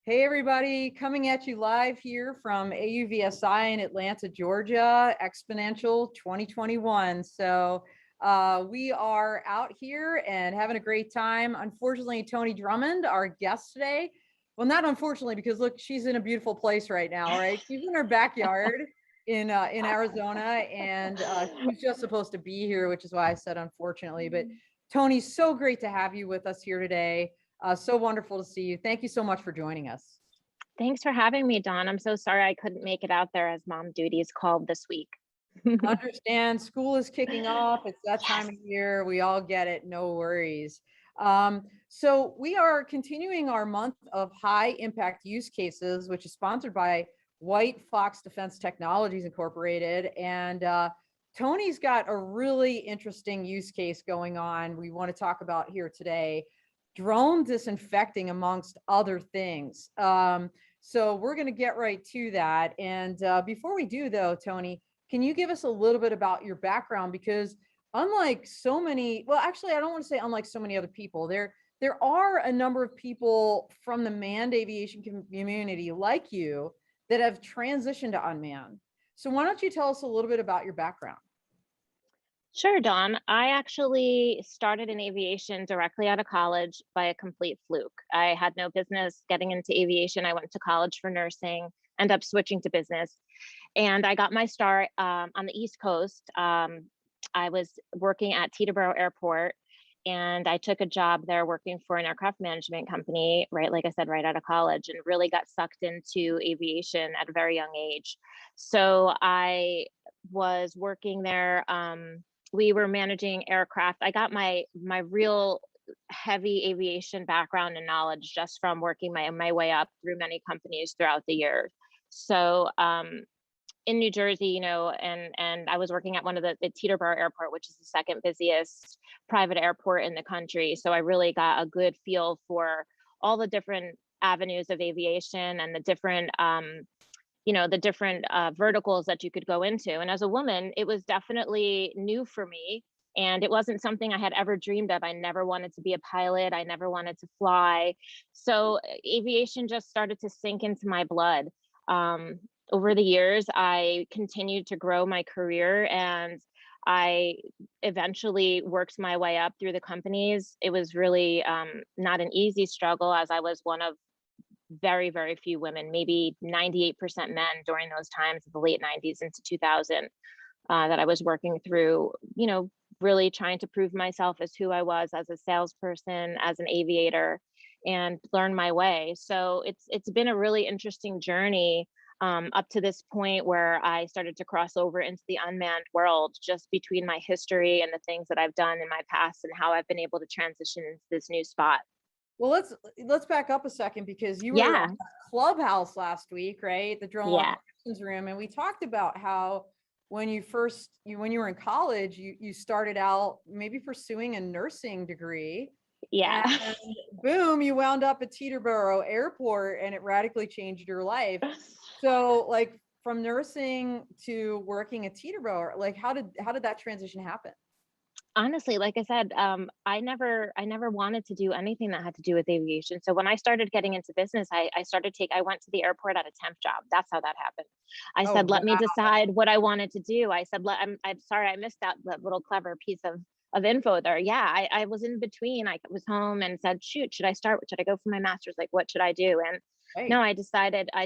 Hey everybody, coming at you live here from AUVSI in Atlanta, Georgia, Exponential 2021. So we are out here and having a great time. Unfortunately, Toni Drummond, our guest today, well, not unfortunately, because look, she's in a beautiful place right now, right? She's in her backyard in Arizona, and she was just supposed to be here, which is why I said unfortunately. But Toni, so great to have you with us here today. So wonderful to see you. Thank you so much for joining us. Thanks for having me, Dawn. I'm so sorry I couldn't make it out there as mom duties called this week. Understand, school is kicking off. It's that time of year. We all get it. No worries. So we are continuing our month of high impact use cases, which is sponsored by White Fox Defense Technologies Incorporated. And Toni's got a really interesting use case going on we want to talk about here today. Drone disinfecting, amongst other things. So we're going to get right to that. And before we do, though, Toni, can you give us a little bit about your background? Because unlike so many, well, actually, I don't want to say unlike so many other people, there are a number of people from the manned aviation community like you that have transitioned to unmanned. So why don't you tell us a little bit about your background? Sure, Dawn. I actually started in aviation directly out of college by a complete fluke. I had no business getting into aviation. I went to college for nursing, ended up switching to business, and I got my start on the East Coast. I was working at Teterboro Airport, and I took a job there working for an aircraft management company, right, like I said, right out of college, and really got sucked into aviation at a very young age. So I was working there. We were managing aircraft. I got my real heavy aviation background and knowledge just from working my way up through many companies throughout the years. So in New Jersey, and I was working at one of the Teterboro Airport, which is the second busiest private airport in the country. So I really got a good feel for all the different avenues of aviation and the different verticals that you could go into. And as a woman, it was definitely new for me. And it wasn't something I had ever dreamed of. I never wanted to be a pilot. I never wanted to fly. So aviation just started to sink into my blood. Over the years, I continued to grow my career, and I eventually worked my way up through the companies. It was really not an easy struggle, as I was one of very, very few women, maybe 98% men during those times of the late 90s into 2000, that I was working through, really trying to prove myself as who I was as a salesperson, as an aviator, and learn my way. So it's been a really interesting journey up to this point where I started to cross over into the unmanned world, just between my history and the things that I've done in my past and how I've been able to transition into this new spot. Well, let's back up a second, because you were Yeah. on Clubhouse last week, right? The Drone Yeah. Operations Room, and we talked about how when you were in college, you started out maybe pursuing a nursing degree, Yeah. and boom, you wound up at Teterboro Airport, and it radically changed your life. So, like, from nursing to working at Teterboro, like, how did that transition happen? Honestly, like I said, I never wanted to do anything that had to do with aviation. So when I started getting into business, I went to the airport at a temp job. That's how that happened. I Oh, said, let me wow. decide what I wanted to do. I said, I'm sorry, I missed that little clever piece of info there. Yeah, I was in between. I was home and said, shoot, should I start? Should I go for my master's? Like, what should I do? And no, Right. I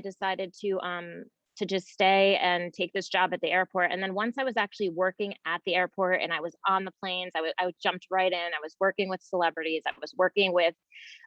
decided to just stay and take this job at the airport. And then once I was actually working at the airport and I was on the planes, I jumped right in. I was working with celebrities. I was working with,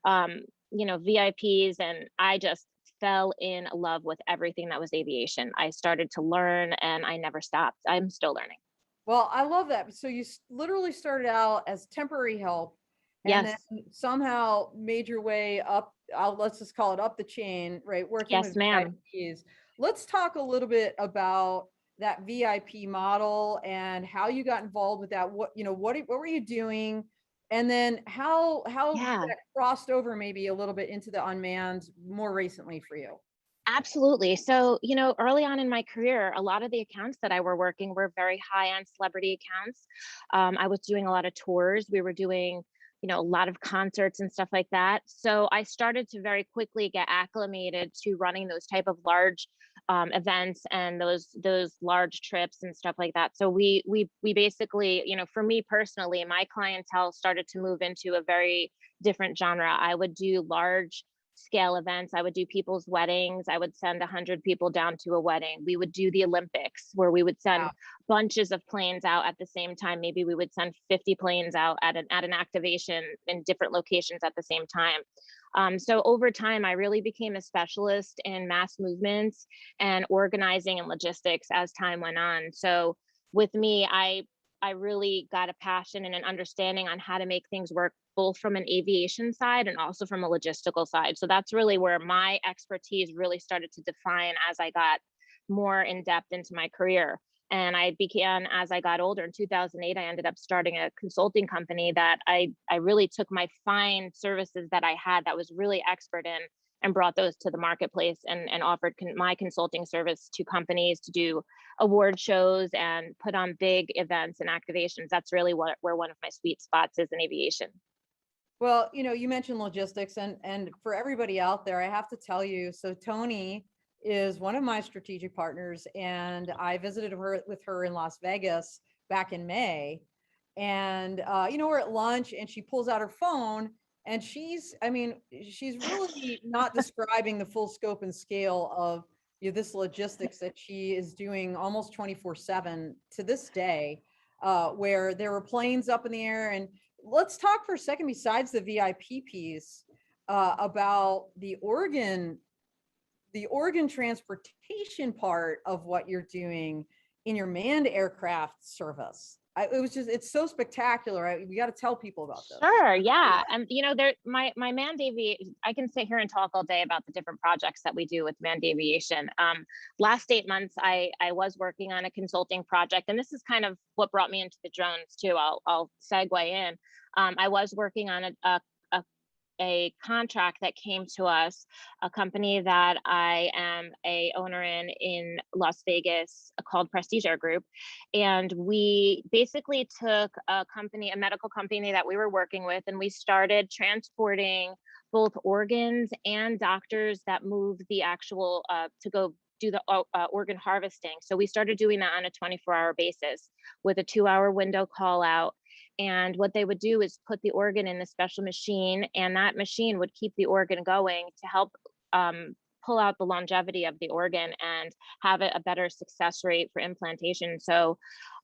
VIPs, and I just fell in love with everything that was aviation. I started to learn, and I never stopped. I'm still learning. Well, I love that. So you literally started out as temporary help, and then Yes. somehow made your way up. Let's just call it up the chain, right? Working Yes, with ma'am. VIPs. Let's talk a little bit about that VIP model and how you got involved with that. What were you doing? And then how Yeah. that crossed over maybe a little bit into the unmanned more recently for you. Absolutely. So, early on in my career, a lot of the accounts that I were working were very high-end celebrity accounts. I was doing a lot of tours. We were doing, a lot of concerts and stuff like that. So I started to very quickly get acclimated to running those type of large events and those large trips and stuff like that. So we basically, for me personally, my clientele started to move into a very different genre. I would do large scale events. I would do people's weddings. I would send 100 people down to a wedding. We would do the Olympics where we would send Wow. bunches of planes out at the same time. Maybe we would send 50 planes out at an activation in different locations at the same time. So over time, I really became a specialist in mass movements and organizing and logistics as time went on. So with me, I really got a passion and an understanding on how to make things work both from an aviation side and also from a logistical side. So that's really where my expertise really started to define as I got more in depth into my career. And I began as I got older. In 2008, I ended up starting a consulting company that I really took my fine services that I had that was really expert in and brought those to the marketplace and offered my consulting service to companies to do award shows and put on big events and activations. That's really where one of my sweet spots is in aviation. Well, you mentioned logistics, and for everybody out there, I have to tell you, so Toni is one of my strategic partners, and I visited her with her in Las Vegas back in May. And we're at lunch and she pulls out her phone, and she's really not describing the full scope and scale of this logistics that she is doing almost 24/7 to this day, where there were planes up in the air. And let's talk for a second, besides the VIP piece, about the organ transportation part of what you're doing in your manned aircraft service. It's so spectacular. We got to tell people about this. Sure, yeah. And my manned aviation, I can sit here and talk all day about the different projects that we do with manned aviation. Last 8 months, I was working on a consulting project, and this is kind of what brought me into the drones too. I'll segue in. I was working on a contract that came to us, a company that I am a owner in Las Vegas, called Prestige Air Group. And we basically took a medical company that we were working with, and we started transporting both organs and doctors that move the actual to go do the organ harvesting. So we started doing that on a 24-hour basis with a 2-hour window call out. And what they would do is put the organ in the special machine, and that machine would keep the organ going to help pull out the longevity of the organ and have a better success rate for implantation. So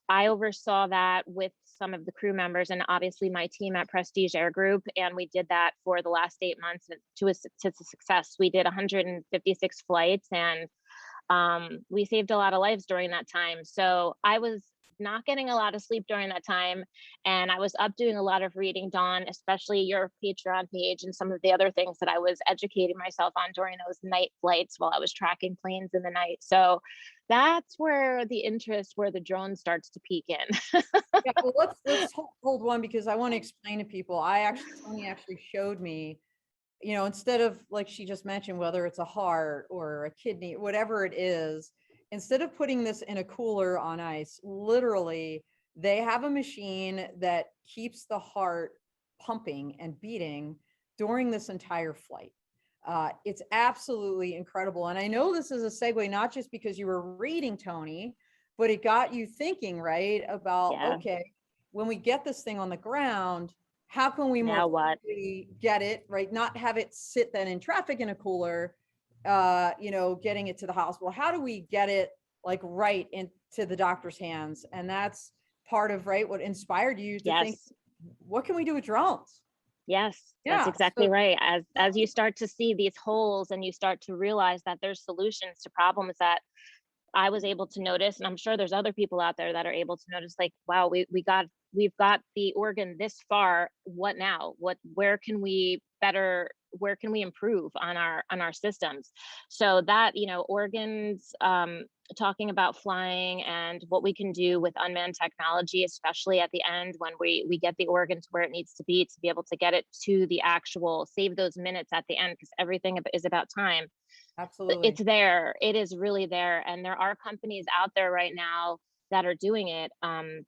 I oversaw that with some of the crew members and obviously my team at Prestige Air Group. And we did that for the last 8 months to success. We did 156 flights, and we saved a lot of lives during that time. So I was not getting a lot of sleep during that time. And I was up doing a lot of reading, Dawn, especially your Patreon page and some of the other things that I was educating myself on during those night flights while I was tracking planes in the night. So that's where the drone starts to peak in. Yeah, well, let's hold one, because I want to explain to people. Toni actually showed me, instead of, like she just mentioned, whether it's a heart or a kidney, whatever it is, instead of putting this in a cooler on ice, literally they have a machine that keeps the heart pumping and beating during this entire flight. It's absolutely incredible. And I know this is a segue, not just because you were reading, Toni, but it got you thinking, right? About, Yeah. okay, when we get this thing on the ground, how can we Now more what? quickly get it, right? Not have it sit then in traffic in a cooler, getting it to the hospital. How do we get it like right into the doctor's hands? And that's part of, right, what inspired you to think, Yes. what can we do with drones? Yes, that's Yeah. exactly So right. As you start to see these holes and you start to realize that there's solutions to problems that I was able to notice, and I'm sure there's other people out there that are able to notice, like, wow, we've got the organ this far. What now? Where can we improve on our systems? So that, organs, talking about flying and what we can do with unmanned technology, especially at the end when we get the organ to where it needs to be able to get it to the actual, save those minutes at the end, because everything is about time. absolutely. It's there. It is really there. And there are companies out there right now that are doing it.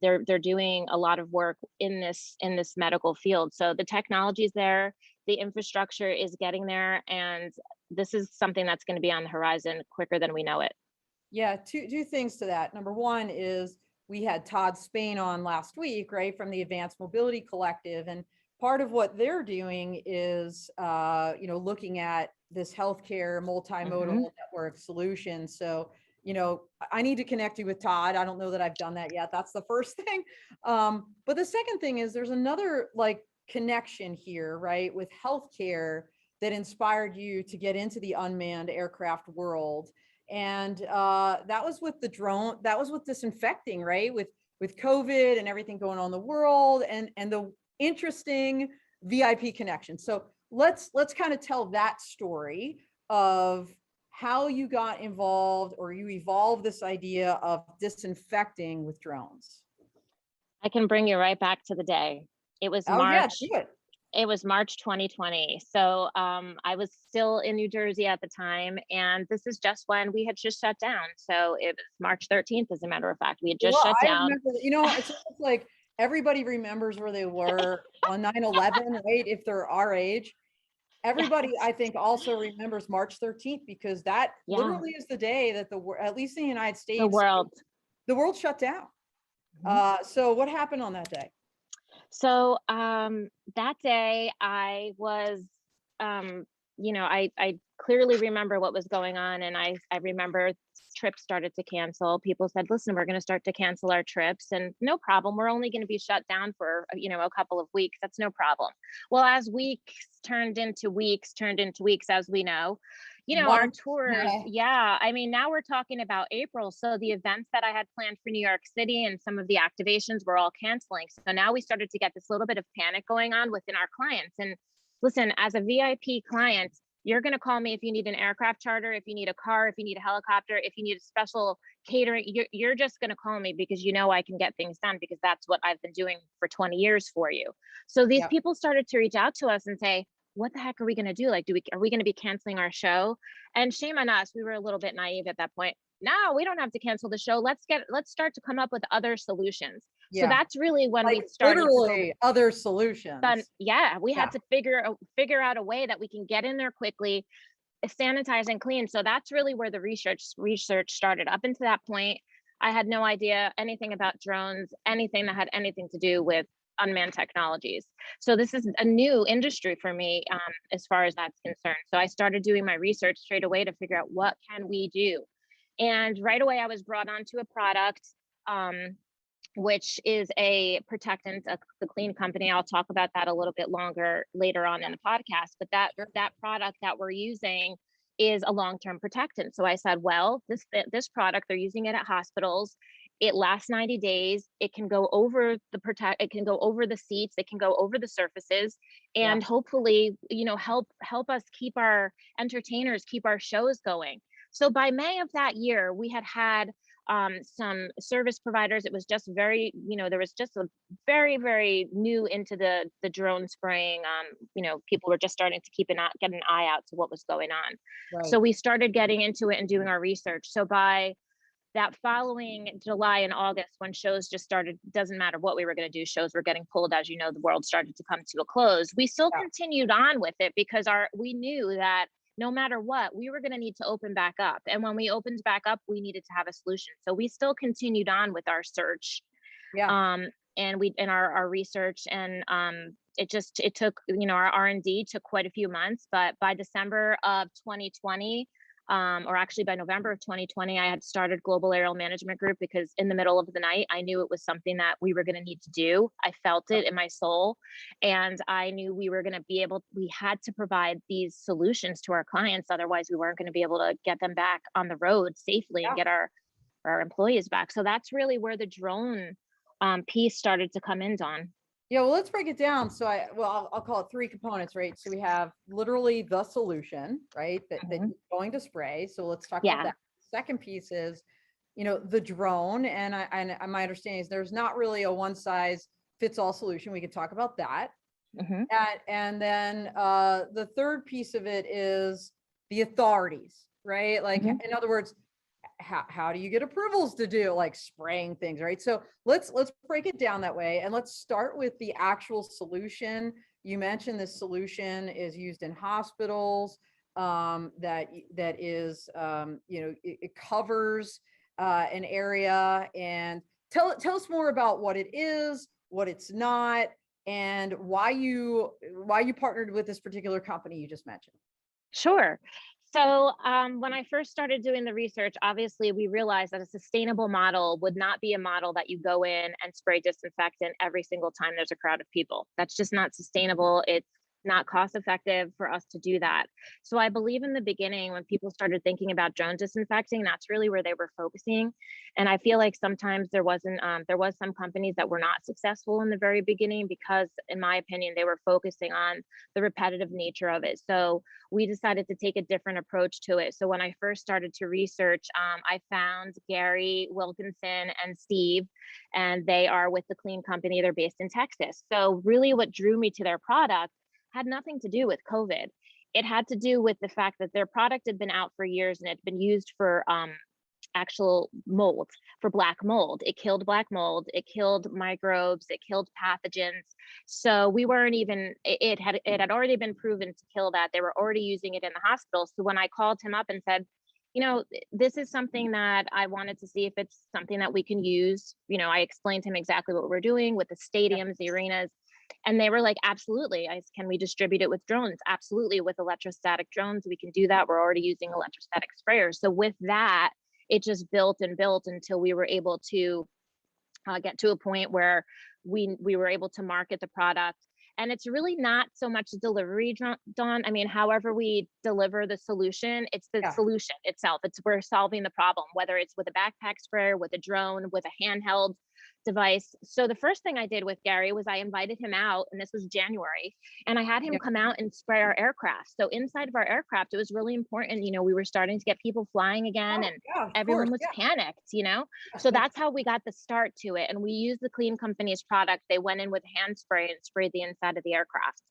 They're doing a lot of work in this medical field. So the technology's there, the infrastructure is getting there, and this is something that's going to be on the horizon quicker than we know it. Yeah, two things to that. Number one is we had Todd Spain on last week, right, from the Advanced Mobility Collective, and part of what they're doing is, looking at this healthcare multimodal network solution. So, I need to connect you with Todd. I don't know that I've done that yet. That's the first thing. But the second thing is there's another like connection here, right, with healthcare that inspired you to get into the unmanned aircraft world. And that was with the drone, that was with disinfecting, right? With COVID and everything going on in the world, and the interesting VIP connection. So let's kind of tell that story of how you got involved, or you evolved this idea of disinfecting with drones. I can bring you right back to the day. It was Oh yeah, March. do it. It was March 2020. So I was still in New Jersey at the time, and this is just when we had just shut down. So it was March 13th, as a matter of fact. We had just Well, shut I down. remember, it's almost like everybody remembers where they were on 9/11, right? If they're our age. Everybody, I think, also remembers March 13th, because that Yeah, literally is the day that at least in the United the States, world. the world shut down. So what happened on that day? So that day I was, I clearly remember what was going on, and I remember trips started to cancel. People said, "Listen, we're going to start to cancel our trips, and no problem. We're only going to be shut down for a couple of weeks. That's no problem." Well, as weeks turned into weeks, as we know, our Months. tours, yeah, I mean, now we're talking about April. So the events that I had planned for New York City and some of the activations were all canceling. So now we started to get this little bit of panic going on within our clients. And listen, as a VIP client, you're going to call me if you need an aircraft charter, if you need a car, if you need a helicopter, if you need a special catering. You're just going to call me because I can get things done, because that's what I've been doing for 20 years for you. So these Yeah. people started to reach out to us and say, what the heck are we going to do? Like, are we going to be canceling our show? And shame on us. We were a little bit naive at that point. No, we don't have to cancel the show. Let's start to come up with other solutions. So Yeah. that's really when Like we started to go. literally other solutions. Yeah, we had Yeah. to figure out a way that we can get in there quickly, sanitize and clean. So that's really where the research started. Up until that point, I had no idea anything about drones, anything that had anything to do with unmanned technologies. So this is a new industry for me, as far as that's concerned. So I started doing my research straight away to figure out what can we do. And right away, I was brought onto a product, which is a protectant, the Clean Company. I'll talk about that a little bit longer later on in the podcast. But that product that we're using is a long-term protectant. So I said, well, this product, they're using it at hospitals. It lasts 90 days. It can go over it can go over the seats. It can go over the surfaces, and hopefully, help us keep our entertainers, keep our shows going. So by May of that year, we had some service providers. It was just there was just a very, very new into the drone spraying. People were just starting to get an eye out to what was going on. Right. So we started getting into it and doing our research. So by that following July and August, when shows just started, doesn't matter what we were going to do, shows were getting pulled. As you know, the world started to come to a close. We still continued on with it because we knew that no matter what, we were going to need to open back up. And when we opened back up, we needed to have a solution. So we still continued on with our search. And our research, and it took, our R&D took quite a few months, but by December of 2020, or actually by November of 2020, I had started Global Aerial Management Group, because in the middle of the night, I knew it was something that we were going to need to do. I felt it in my soul, and I knew we had to provide these solutions to our clients. Otherwise, we weren't going to be able to get them back on the road safely and get our employees back. So that's really where the drone piece started to come in, Dawn. Yeah, well, let's break it down. So I'll call it three components, right? So we have literally the solution, right? That you're going to spray. So let's talk about that. Second piece is, the drone. And my understanding is there's not really a one size fits all solution. We can talk about that. And then the third piece of it is the authorities, right? Like, in other words, how do you get approvals to do like spraying things, right? So let's break it down that way, and let's start with the actual solution. You mentioned this solution is used in hospitals, that is, it covers an area. And tell us more about what it is, what it's not, and why you partnered with this particular company you just mentioned. Sure. So when I first started doing the research, obviously we realized that a sustainable model would not be a model that you go in and spray disinfectant every single time there's a crowd of people. That's just not sustainable. It's not cost effective for us to do that. So I believe in the beginning, when people started thinking about drone disinfecting, that's really where they were focusing. And I feel like sometimes there was some companies that were not successful in the very beginning because, in my opinion, they were focusing on the repetitive nature of it. So we decided to take a different approach to it. So when I first started to research, I found Gary Wilkinson and Steve, and they are with the Clean Company. They're based in Texas. So really what drew me to their product had nothing to do with COVID. It had to do with the fact that their product had been out for years and it had been used for actual mold, for black mold. It killed black mold, it killed microbes, it killed pathogens. So we weren't even, it had already been proven to kill that. They were already using it in the hospital. So when I called him up and said, this is something that I wanted to see if it's something that we can use, I explained to him exactly what we're doing with the stadiums, the arenas. And they were like, absolutely. Can we distribute it with drones? Absolutely. With electrostatic drones, we can do that. We're already using electrostatic sprayers. So with that, it just built and built until we were able to get to a point where we were able to market the product. And it's really not so much delivery, Dawn. I mean, however we deliver the solution, it's the solution itself. We're solving the problem, whether it's with a backpack sprayer, with a drone, with a handheld device. So the first thing I did with Gary was I invited him out, and this was January, and I had him come out and spray our aircraft. So inside of our aircraft, it was really important. We were starting to get people flying again, and everyone was panicked, So that's how we got the start to it. And we used the Clean Company's product. They went in with hand spray and sprayed the inside of the aircraft.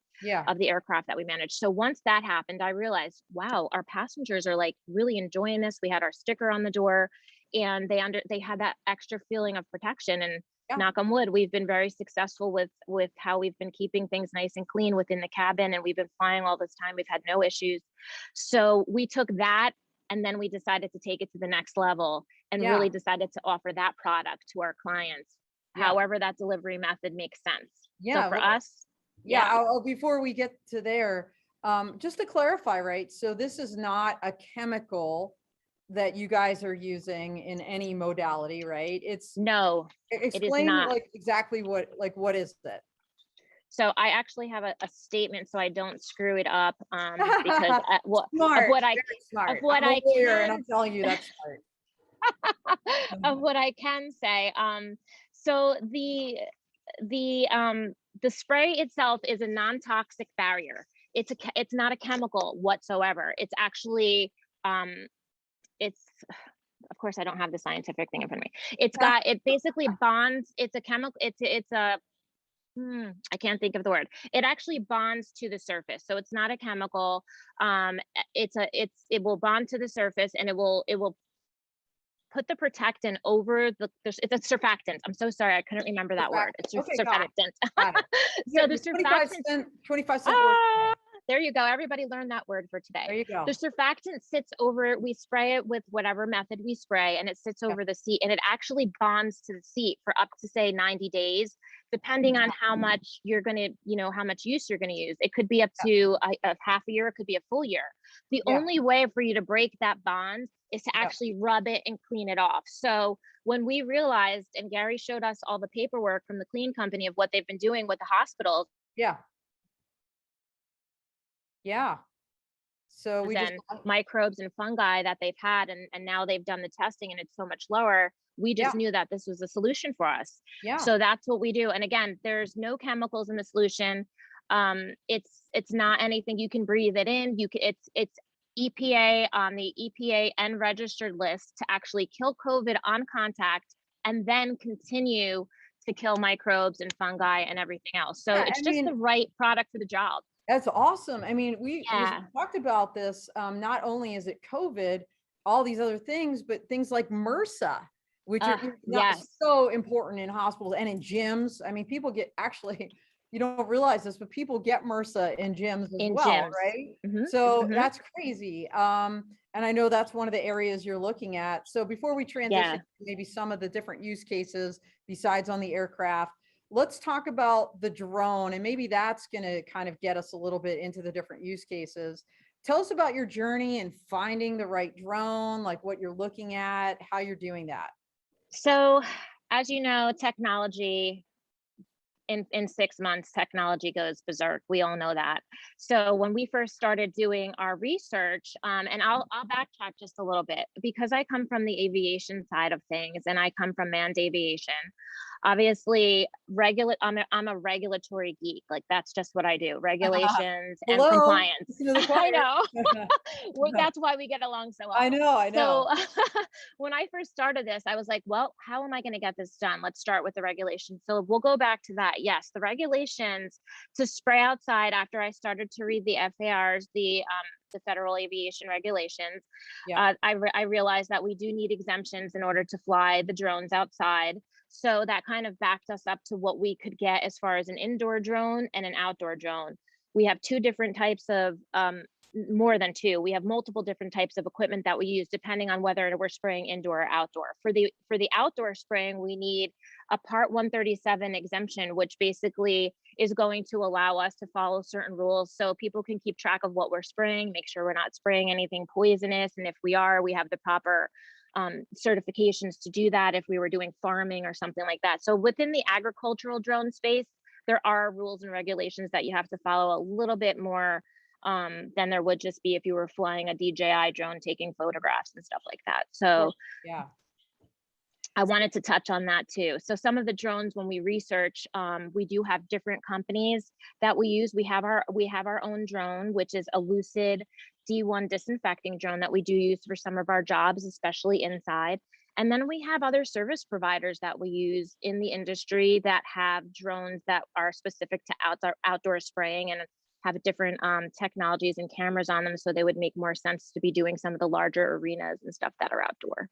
Of the aircraft that we managed. So once that happened, I realized, wow, our passengers are like really enjoying this. We had our sticker on the door, and they had that extra feeling of protection. And knock on wood, we've been very successful with how we've been keeping things nice and clean within the cabin, and we've been flying all this time. We've had no issues. So we took that, and then we decided to take it to the next level and really decided to offer that product to our clients. However that delivery method makes sense. So for us, before we get to there, just to clarify, right? So this is not a chemical that you guys are using in any modality, right? No, explain it is not. Like exactly what is it? So I actually have a statement so I don't screw it up, because I'm telling you that's smart. Of what I can say. So the spray itself is a non-toxic barrier. It's not a chemical whatsoever. It's actually of course I don't have the scientific thing in front of me. It basically bonds. It's a chemical. I can't think of the word. It actually bonds to the surface. So it's not a chemical. It will bond to the surface, and it will put the protectant over it's a surfactant. I'm so sorry, I couldn't remember that word. It's surfactant. So the surfactant, 25 cent word. There you go. Everybody learned that word for today. There you go. The surfactant sits over, we spray it with whatever method we spray, and it sits over the seat, and it actually bonds to the seat for up to, say, 90 days, depending on how much you're going to, how much use you're going to use. It could be up to a half a year. It could be a full year. The only way for you to break that bond is to actually rub it and clean it off. So when we realized, and Gary showed us all the paperwork from the Clean Company of what they've been doing with the hospitals. So we just microbes and fungi that they've had, and now they've done the testing and it's so much lower. We just knew that this was a solution for us. So that's what we do. And again, there's no chemicals in the solution. It's not anything you can breathe it in. It's EPA on the EPA and registered list to actually kill COVID on contact, and then continue to kill microbes and fungi and everything else. So it's just the right product for the job. That's awesome. I mean, we talked about this. Not only is it COVID, all these other things, but things like MRSA, which are not Yes, so important in hospitals and in gyms. I mean, people get actually, you don't realize this, but people get MRSA in gyms as in well, gyms. right? Hmm. So Hmm. that's crazy. And I know that's one of the areas you're looking at. So before we transition Yeah. to maybe some of the different use cases besides on the aircraft, let's talk about the drone, and maybe that's going to kind of get us a little bit into the different use cases. Tell us about your journey in finding the right drone, like what you're looking at, how you're doing that. So, as you know, technology in 6 months, technology goes berserk. We all know that. So when we first started doing our research, and I'll backtrack just a little bit because I come from the aviation side of things, and I come from manned aviation. Obviously, I'm a regulatory geek. Like that's just what I do: regulations and Hello, compliance. listen to the I choir. know. That's why we get along so I well. know, I know. So when I first started this, I was like, well, how am I going to get this done? Let's start with the regulations. So we'll go back to that. Yes, the regulations to spray outside after I started to read the FARs, the Federal Aviation Regulations. Yeah. I realized that we do need exemptions in order to fly the drones outside. So that kind of backed us up to what we could get as far as an indoor drone and an outdoor drone. We have two different types of more than two. We have multiple different types of equipment that we use depending on whether we're spraying indoor or outdoor. For the outdoor spraying, we need a Part 137 exemption, which basically is going to allow us to follow certain rules so people can keep track of what we're spraying, make sure we're not spraying anything poisonous, and if we are, we have the proper certifications to do that if we were doing farming or something like that. So within the agricultural drone space, there are rules and regulations that you have to follow a little bit more than there would just be if you were flying a DJI drone taking photographs and stuff like that. So Yeah. I wanted to touch on that too. So some of the drones, when we research, we do have different companies that we use. We have our own drone, which is a Lucid D1 disinfecting drone that we do use for some of our jobs, especially inside. And then we have other service providers that we use in the industry that have drones that are specific to outdoor spraying and have different technologies and cameras on them, so they would make more sense to be doing some of the larger arenas and stuff that are outdoor.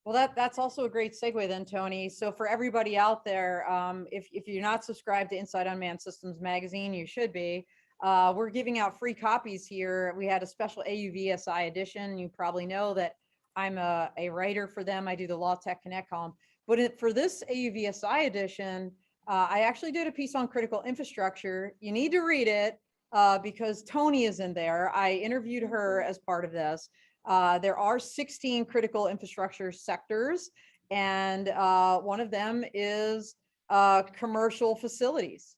Well, that's also a great segue then, Tony. So for everybody out there, if you're not subscribed to Inside Unmanned Systems magazine, you should be. We're giving out free copies here. We had a special AUVSI edition. You probably know that I'm a writer for them. I do the Law Tech Connect column. But for this AUVSI edition, I actually did a piece on critical infrastructure. You need to read it because Toni is in there. I interviewed her as part of this. There are 16 critical infrastructure sectors, and one of them is commercial facilities.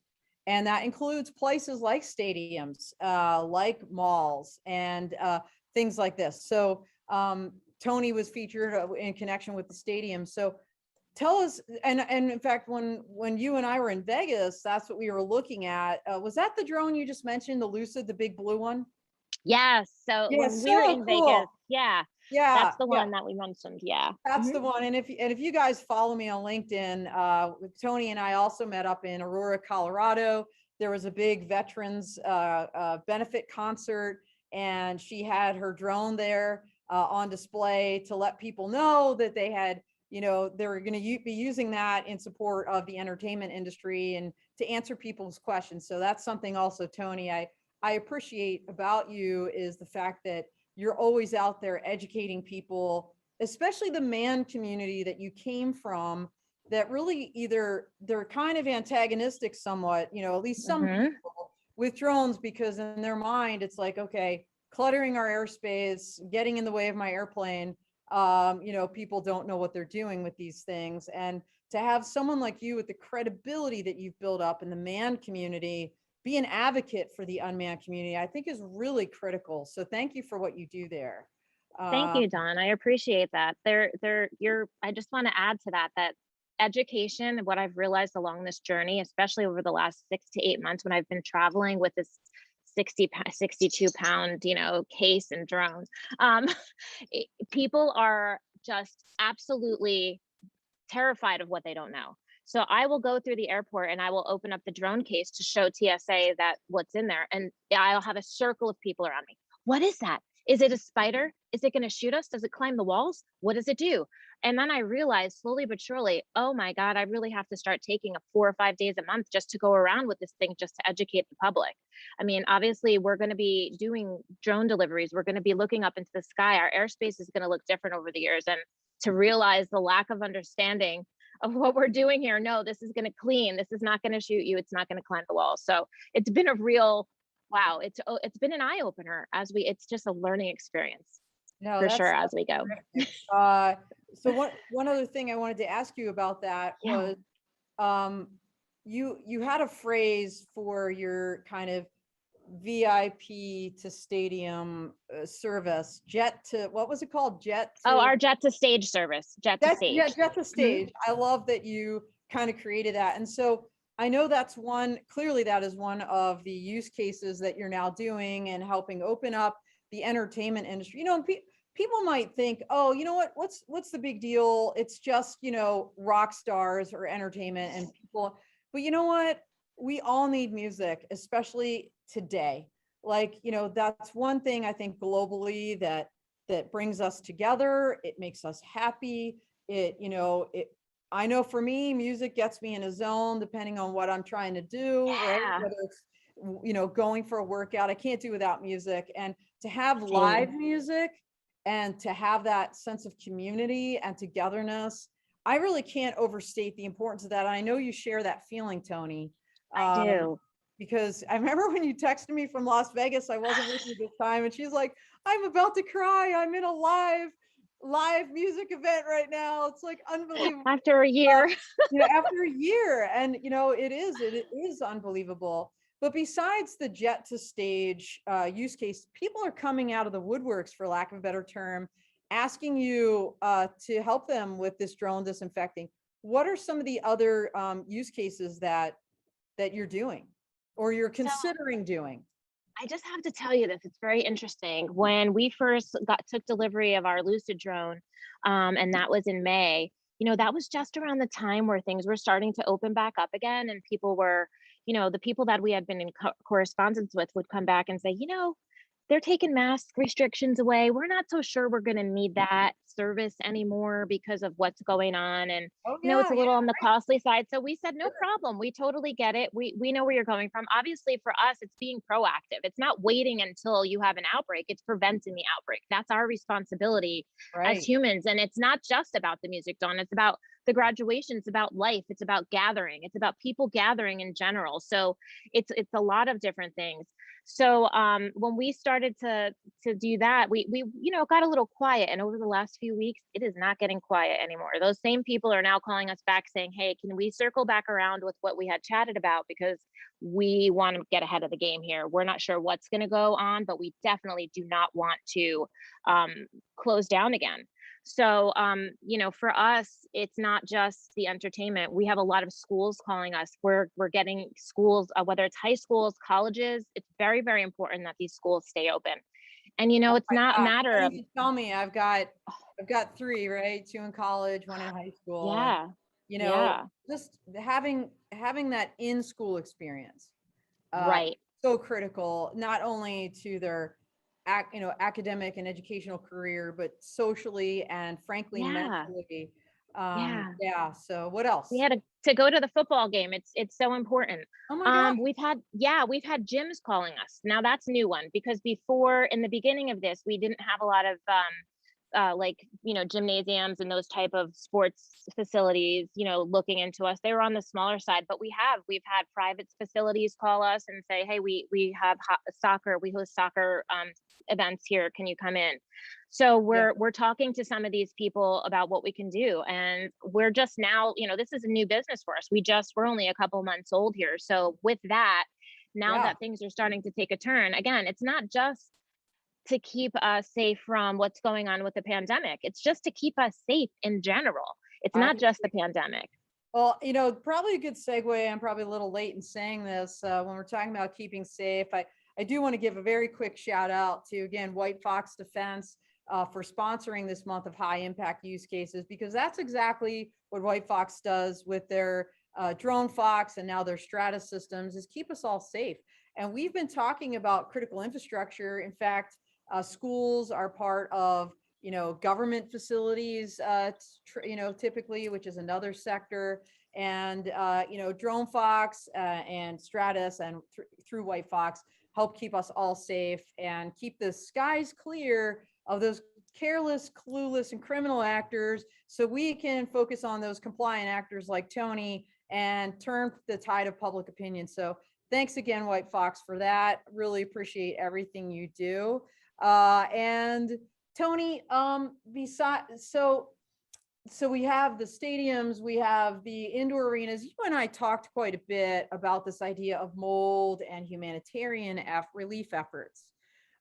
And that includes places like stadiums, like malls, and things like this. So Toni was featured in connection with the stadium. So tell us, and in fact, when you and I were in Vegas, that's what we were looking at. Was that the drone you just mentioned, the Lucid, the big blue one? Yes. So Yeah, when we were so in cool. Vegas, yeah, Yeah, that's the yeah, one that we mentioned. Yeah. that's Mhm. the one. And if you guys follow me on LinkedIn, with Toni and I also met up in Aurora, Colorado. There was a big veterans benefit concert, and she had her drone there on display to let people know that they had, they were going to be using that in support of the entertainment industry and to answer people's questions. So that's something also, Toni, I appreciate about you, is the fact that you're always out there educating people, especially the man community that you came from, that really either they're kind of antagonistic somewhat, at least some Mhm. people with drones, because in their mind, it's like, okay, cluttering our airspace, getting in the way of my airplane. People don't know what they're doing with these things. And to have someone like you with the credibility that you've built up in the man community be an advocate for the unmanned community, I think is really critical. So thank you for what you do there. Thank Um, you, Don. I appreciate that. I just want to add to that education, what I've realized along this journey, especially over the last 6 to 8 months when I've been traveling with this 62 pound, case and drone. Um, People are just absolutely terrified of what they don't know. So I will go through the airport and I will open up the drone case to show TSA that what's in there. And I'll have a circle of people around me. What is that? Is it a spider? Is it going to shoot us? Does it climb the walls? What does it do? And then I realized slowly but surely, oh my God, I really have to start taking a 4 or 5 days a month just to go around with this thing, just to educate the public. I mean, obviously, we're going to be doing drone deliveries. We're going to be looking up into the sky. Our airspace is going to look different over the years. And to realize the lack of understanding of what we're doing here, no, this is going to clean. This is not going to shoot you. It's not going to climb the wall. So it's been a real wow. It's been an eye opener as it's just a learning experience No, for sure that's as we go. terrific. So one other thing I wanted to ask you about that Yeah. was, you had a phrase for your kind of VIP to stadium service, jet to, what was it called? Jet Oh, to, our jet to stage service, jet to that's, yeah, stage. jet to Mhm. stage. I love that you kind of created that. And so I know that's one, clearly that is one of the use cases that you're now doing and helping open up the entertainment industry. You know, people might think, oh, you know what, what's the big deal? It's just, you know, rock stars or entertainment and people, but you know what? We all need music, especially today. Like, you know, that's one thing I think globally that brings us together. It makes us happy. It, you know, I know for me, music gets me in a zone depending on what I'm trying to do, right? Yeah. Whether it's, you know, going for a workout, I can't do without music. And to have live Same. music and to have that sense of community and togetherness, I really can't overstate the importance of that. I know you share that feeling, Toni. I do. Because I remember when you texted me from Las Vegas, I wasn't with you this time, and she's like, I'm about to cry. I'm in a live music event right now. It's like unbelievable. After a Uh, year. you know, after a year, and you know, it is unbelievable. But besides the jet to stage use case, people are coming out of the woodworks, for lack of a better term, asking you to help them with this drone disinfecting. What are some of the other use cases that you're doing or you're So considering doing? I just have to tell you this, it's very interesting. When we first took delivery of our Lucid drone, and that was in May, you know, that was just around the time where things were starting to open back up again, and people were, you know, the people that we had been in correspondence with would come back and say, you know, they're taking mask restrictions away. We're not so sure we're going to need that service anymore because of what's going on. And, Oh you know, yeah, it's a yeah, little on the costly side. So we said, no sure. problem. We totally get it. We know where you're coming from. Obviously, for us, it's being proactive. It's not waiting until you have an outbreak, it's preventing the outbreak. That's our responsibility as Right. humans. And it's not just about the music, Dawn. It's about the graduation. It's about life. It's about gathering. It's about people gathering in general. So it's a lot of different things. So when we started to do that, we you know, got a little quiet, and over the last few weeks, it is not getting quiet anymore. Those same people are now calling us back saying, "Hey, can we circle back around with what we had chatted about, because we want to get ahead of the game here. We're not sure what's going to go on, but we definitely do not want to close down again." So, you know, for us, it's not just the entertainment. We have a lot of schools calling us. We're getting schools, whether it's high schools, colleges. It's very, very important that these schools stay open. And you know, it's not a Gosh, matter don't of even tell me. I've got three, right? Two in college, one in high school, and yeah, you know, yeah, just having that in school experience, uh, right, so critical, not only to their you know, academic and educational career, but socially and frankly yeah, mentally. yeah. Yeah. So what We else? had to go to the football game. It's so important. Oh my God. We've had gyms calling us. Now that's a new one, because before, in the beginning of this, we didn't have a lot of like, you know, gymnasiums and those type of sports facilities, you know, looking into us. They were on the smaller side, but we've had private facilities call us and say, hey, we have soccer, we host soccer events here, can you come in? So Yeah. we're talking to some of these people about what we can do, and we're just now, you know, this is a new business for us. We're only a couple months old here. So with that, now Yeah. that things are starting to take a turn again, it's not just to keep us safe from what's going on with the pandemic. It's just to keep us safe in general. It's I not just the pandemic. Well, you know, probably a good segue. I'm probably a little late in saying this when we're talking about keeping safe. I do want to give a very quick shout out to, again, White Fox Defense for sponsoring this month of high impact use cases, because that's exactly what White Fox does with their Drone Fox and now their Stratus systems, is keep us all safe. And we've been talking about critical infrastructure. In fact, Schools are part of, government facilities, typically, which is another sector. And, Drone Fox and Stratus and through White Fox help keep us all safe and keep the skies clear of those careless, clueless, and criminal actors, so we can focus on those compliant actors like Toni and turn the tide of public opinion. So thanks again, White Fox, for that. Really appreciate everything you do. And Toni, so we have the stadiums, we have the indoor arenas. You and I talked quite a bit about this idea of mold and humanitarian relief efforts.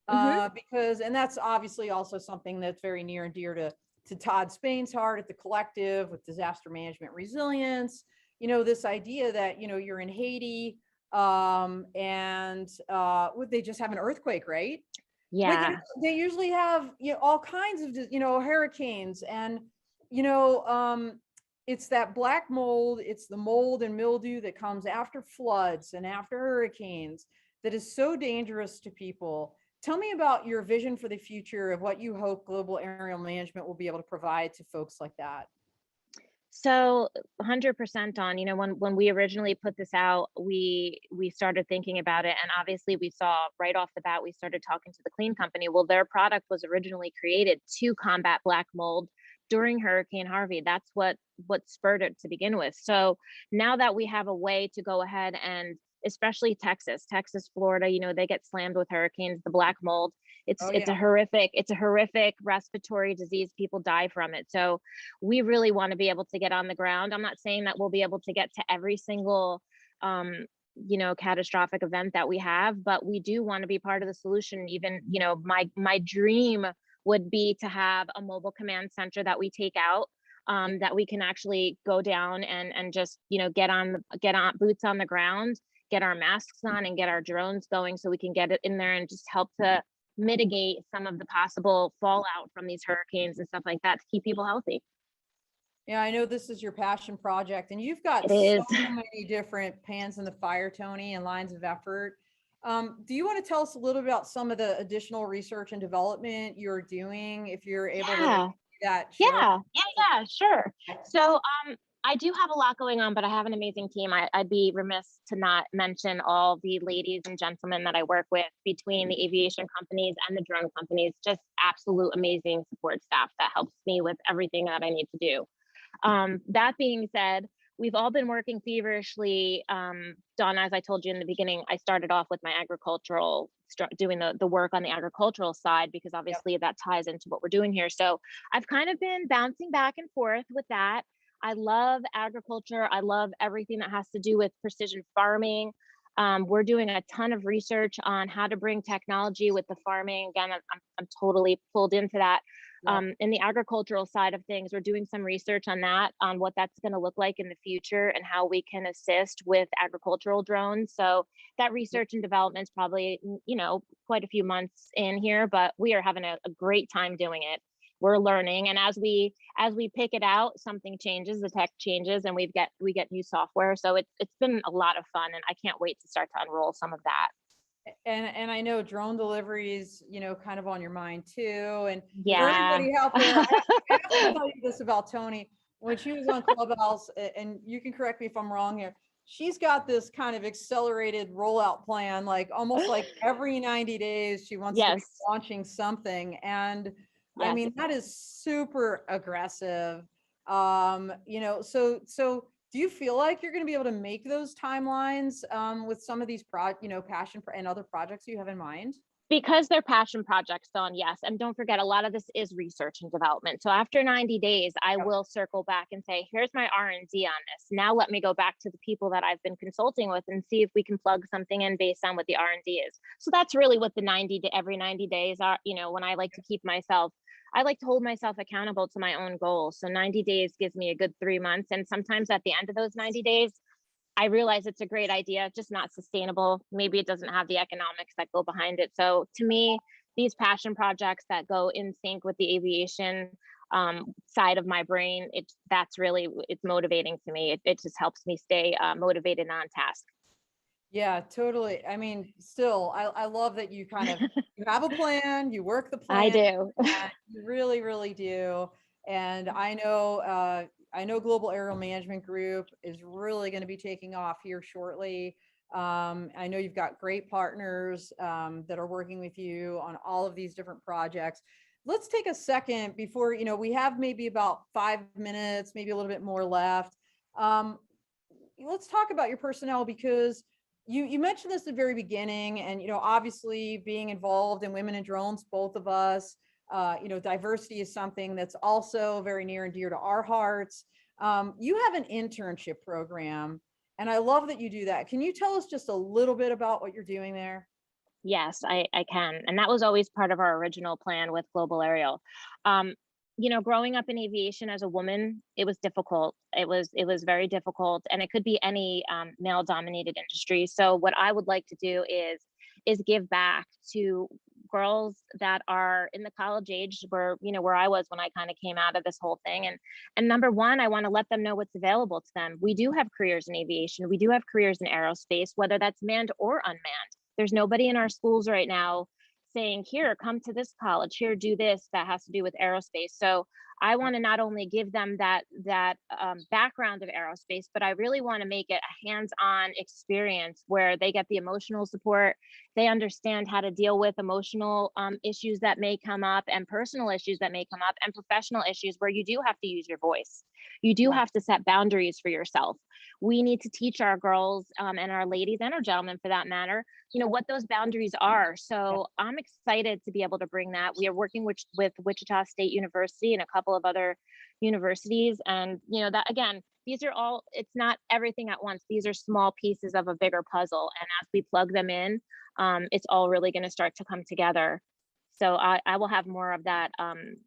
And that's obviously also something that's very near and dear to Todd Spain's heart at the collective with disaster management resilience. This idea that, you're in Haiti, and they just have an earthquake, right? Yeah. But, they usually have, all kinds of, hurricanes and, it's that black mold, it's the mold and mildew that comes after floods and after hurricanes that is so dangerous to people. Tell me about your vision for the future of what you hope global aerial management will be able to provide to folks like that. So 100% on, when we originally put this out, we started thinking about it, and obviously we saw right off the bat, we started talking to the clean company. Well, their product was originally created to combat black mold during Hurricane Harvey. That's what spurred it to begin with. So now that we have a way to go ahead and, especially Texas, Florida, they get slammed with hurricanes, the black mold. It's a horrific respiratory disease. People die from it. So we really want to be able to get on the ground. I'm not saying that we'll be able to get to every single catastrophic event that we have, but we do want to be part of the solution. Even, my dream would be to have a mobile command center that we take out, that we can actually go down and just, get on boots on the ground, get our masks on and get our drones going so we can get it in there and just help to mitigate some of the possible fallout from these hurricanes and stuff like that to keep people healthy. Yeah, I know this is your passion project, and you've got It so is. many different pans in the fire, Toni, and lines of effort. Do you want to tell us a little about some of the additional research and development you're doing, if you're able to do that? Yeah, sure. So I do have a lot going on, but I have an amazing team. I'd be remiss to not mention all the ladies and gentlemen that I work with between the aviation companies and the drone companies. Just absolute amazing support staff that helps me with everything that I need to do. That being said, we've all been working feverishly. Donna, as I told you in the beginning, I started off with my doing the work on the agricultural side, because obviously that ties into what we're doing here. So I've kind of been bouncing back and forth with that. I love agriculture. I love everything that has to do with precision farming. We're doing a ton of research on how to bring technology with the farming. Again, I'm totally pulled into that. In the agricultural side of things, we're doing some research on that, on what that's going to look like in the future and how we can assist with agricultural drones. So that research and development is probably, quite a few months in here, but we are having a great time doing it. We're learning, and as we pick it out, something changes, the tech changes, and we get new software. So it's been a lot of fun, and I can't wait to start to unroll some of that. And I know drone deliveries, kind of on your mind too. And for Yeah. everybody out there, I have to tell you this about Toni. When she was on Clubhouse, and you can correct me if I'm wrong here, she's got this kind of accelerated rollout plan, like almost like every 90 days she wants to be Yes. launching something. And I Yes. mean, that is super aggressive. So do you feel like you're going to be able to make those timelines with some of these passion and other projects you have in mind? Because they're passion projects, Dawn, yes. And don't forget, a lot of this is research and development. So after 90 days, I will circle back and say, here's my R&D on this. Now let me go back to the people that I've been consulting with and see if we can plug something in based on what the R&D is. So that's really what the every 90 days are. When I like to hold myself accountable to my own goals. So 90 days gives me a good 3 months. And sometimes at the end of those 90 days, I realize it's a great idea, just not sustainable. Maybe it doesn't have the economics that go behind it. So to me, these passion projects that go in sync with the aviation side of my brain, it's motivating to me. It just helps me stay motivated on task. Yeah, totally. I mean, still, I love that you kind of, you have a plan, you work the I plan, do. and you really, really do. And I know Global Aerial Management Group is really going to be taking off here shortly. I know you've got great partners that are working with you on all of these different projects. Let's take a second before, we have maybe about 5 minutes, maybe a little bit more left. Um, let's talk about your personnel, because you mentioned this at the very beginning, and obviously being involved in women in drones, both of us, diversity is something that's also very near and dear to our hearts. You have an internship program, and I love that you do that. Can you tell us just a little bit about what you're doing there? Yes, I can. And that was always part of our original plan with Global Aerial. Um, growing up in aviation as a woman, it was difficult. It was very difficult, and it could be any male dominated industry. So what I would like to do is give back to girls that are in the college age where I was when I kind of came out of this whole thing. And number one, I want to let them know what's available to them. We do have careers in aviation. We do have careers in aerospace, whether that's manned or unmanned. There's nobody in our schools right now saying, here, come to this college, here, do this that has to do with aerospace. So I want to not only give them that background of aerospace, but I really want to make it a hands-on experience where they get the emotional support. They understand how to deal with emotional issues that may come up, and personal issues that may come up, and professional issues where you do have to use your voice. You do Yeah. have to set boundaries for yourself. We need to teach our girls and our ladies and our gentlemen for that matter, what those boundaries are. Yeah. So I'm excited to be able to bring that. We are working with Wichita State University and a couple of other universities. And, that again, these are all, it's not everything at once. These are small pieces of a bigger puzzle. And as we plug them in, it's all really going to start to come together. So I will have more of that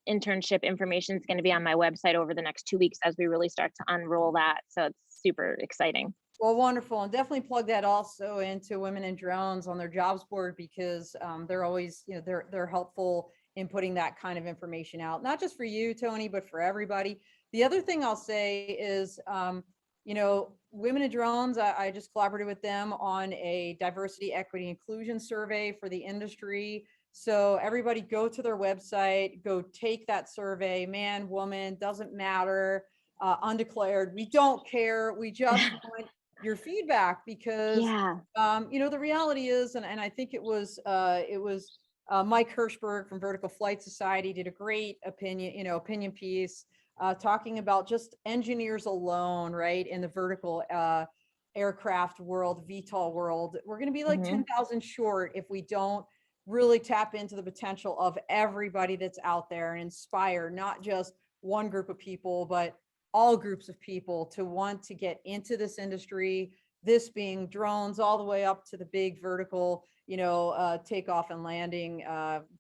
internship information is going to be on my website over the next 2 weeks as we really start to unroll that. So it's super exciting. Well, wonderful. And definitely plug that also into Women in Drones on their jobs board, because they're always, they're helpful in putting that kind of information out, not just for you, Tony, but for everybody. The other thing I'll say is, Women in Drones, I just collaborated with them on a diversity, equity, inclusion survey for the industry. So everybody go to their website, go take that survey, man, woman, doesn't matter, undeclared. We don't care. We just want your feedback, because Yeah. the reality is, and I think it was Mike Hirschberg from Vertical Flight Society did a great opinion piece talking about just engineers alone, right, in the vertical aircraft world, VTOL world. We're going to be like Hmm. 10,000 short if we don't really tap into the potential of everybody that's out there and inspire not just one group of people, but all groups of people to want to get into this industry, this being drones all the way up to the big vertical, takeoff and landing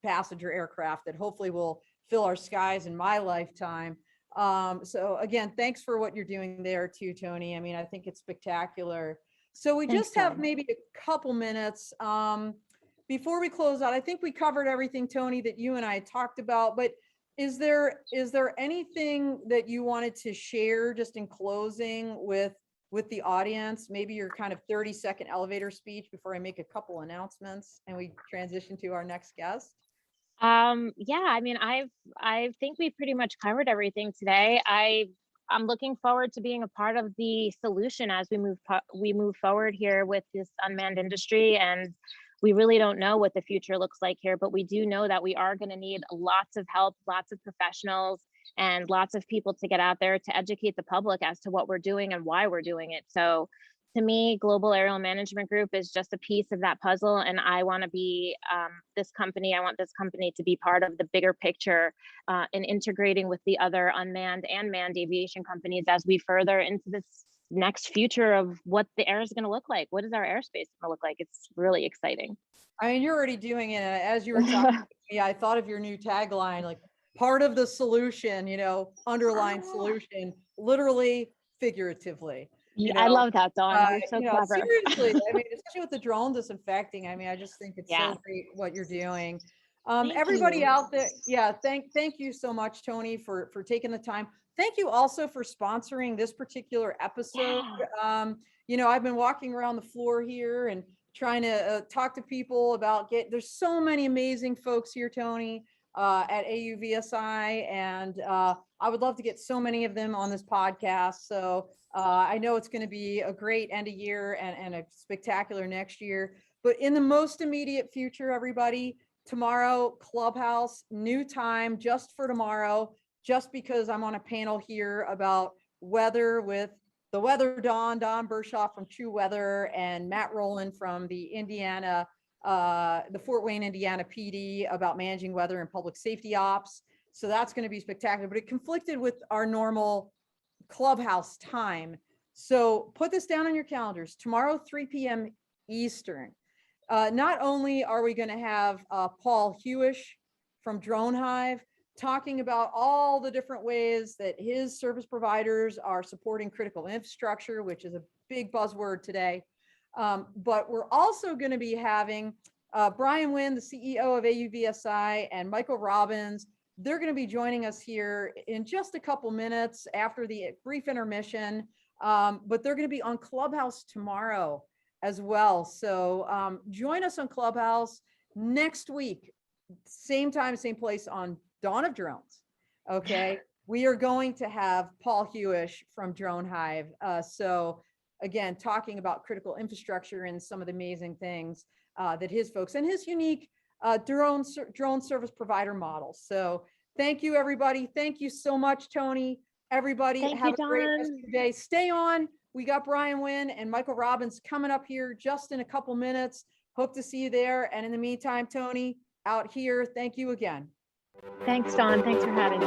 passenger aircraft that hopefully will fill our skies in my lifetime. So again, thanks for what you're doing there too, Tony. I mean, I think it's spectacular. So we Thanks, just have Dawn. maybe a couple minutes before we close out. I think we covered everything, Tony, that you and I talked about, but is there anything that you wanted to share just in closing with the audience? Maybe your kind of 30-second elevator speech before I make a couple announcements and we transition to our next guest. Yeah, I mean, I think we pretty much covered everything today. I'm looking forward to being a part of the solution as we move forward here with this unmanned industry. And we really don't know what the future looks like here, but we do know that we are going to need lots of help, lots of professionals, and lots of people to get out there to educate the public as to what we're doing and why we're doing it. So to me, Global Aerial Management Group is just a piece of that puzzle. And I want to be I want this company to be part of the bigger picture in integrating with the other unmanned and manned aviation companies as we further into this next future of what the air is going to look like. What is our airspace going to look like? It's really exciting. I mean, you're already doing it. As you were talking to me, I thought of your new tagline, like part of the solution, underlying solution, literally, figuratively, you I know. love that, Dawn. You're so clever. Seriously, I mean, especially with the drone disinfecting, I mean, I just think it's Yeah. so great what you're doing. Thank Everybody you. out there, yeah, thank you so much, Tony, for taking the time. Thank you also for sponsoring this particular episode. Yeah. I've been walking around the floor here and trying to talk to people about there's so many amazing folks here, Toni, at AUVSI, and I would love to get so many of them on this podcast. So I know it's going to be a great end of year and a spectacular next year. But in the most immediate future, everybody, tomorrow, Clubhouse, new time just for tomorrow, just because I'm on a panel here about weather with the Weather Don Bershoff from True Weather, and Matt Rowland from the Fort Wayne, Indiana PD about managing weather and public safety ops. So that's going to be spectacular, but it conflicted with our normal Clubhouse time. So put this down on your calendars. Tomorrow, 3 p.m. Eastern. Not only are we going to have Paul Hewish from DroneHive talking about all the different ways that his service providers are supporting critical infrastructure, which is a big buzzword today. But we're also going to be having Brian Wynn, the CEO of AUVSI, and Michael Robbins. They're going to be joining us here in just a couple minutes after the brief intermission. But they're going to be on Clubhouse tomorrow as well. So join us on Clubhouse next week, same time, same place on Dawn of Drones. Okay. We are going to have Paul Hewish from DroneHive. So again, talking about critical infrastructure and some of the amazing things that his folks and his unique drone service provider model. So thank you, everybody. Thank you so much, Toni. Everybody have a great rest of your day. Stay on. We got Brian Wynn and Michael Robbins coming up here just in a couple minutes. Hope to see you there. And in the meantime, Toni, out here, thank you again. Thanks, Dawn. Thanks for having me.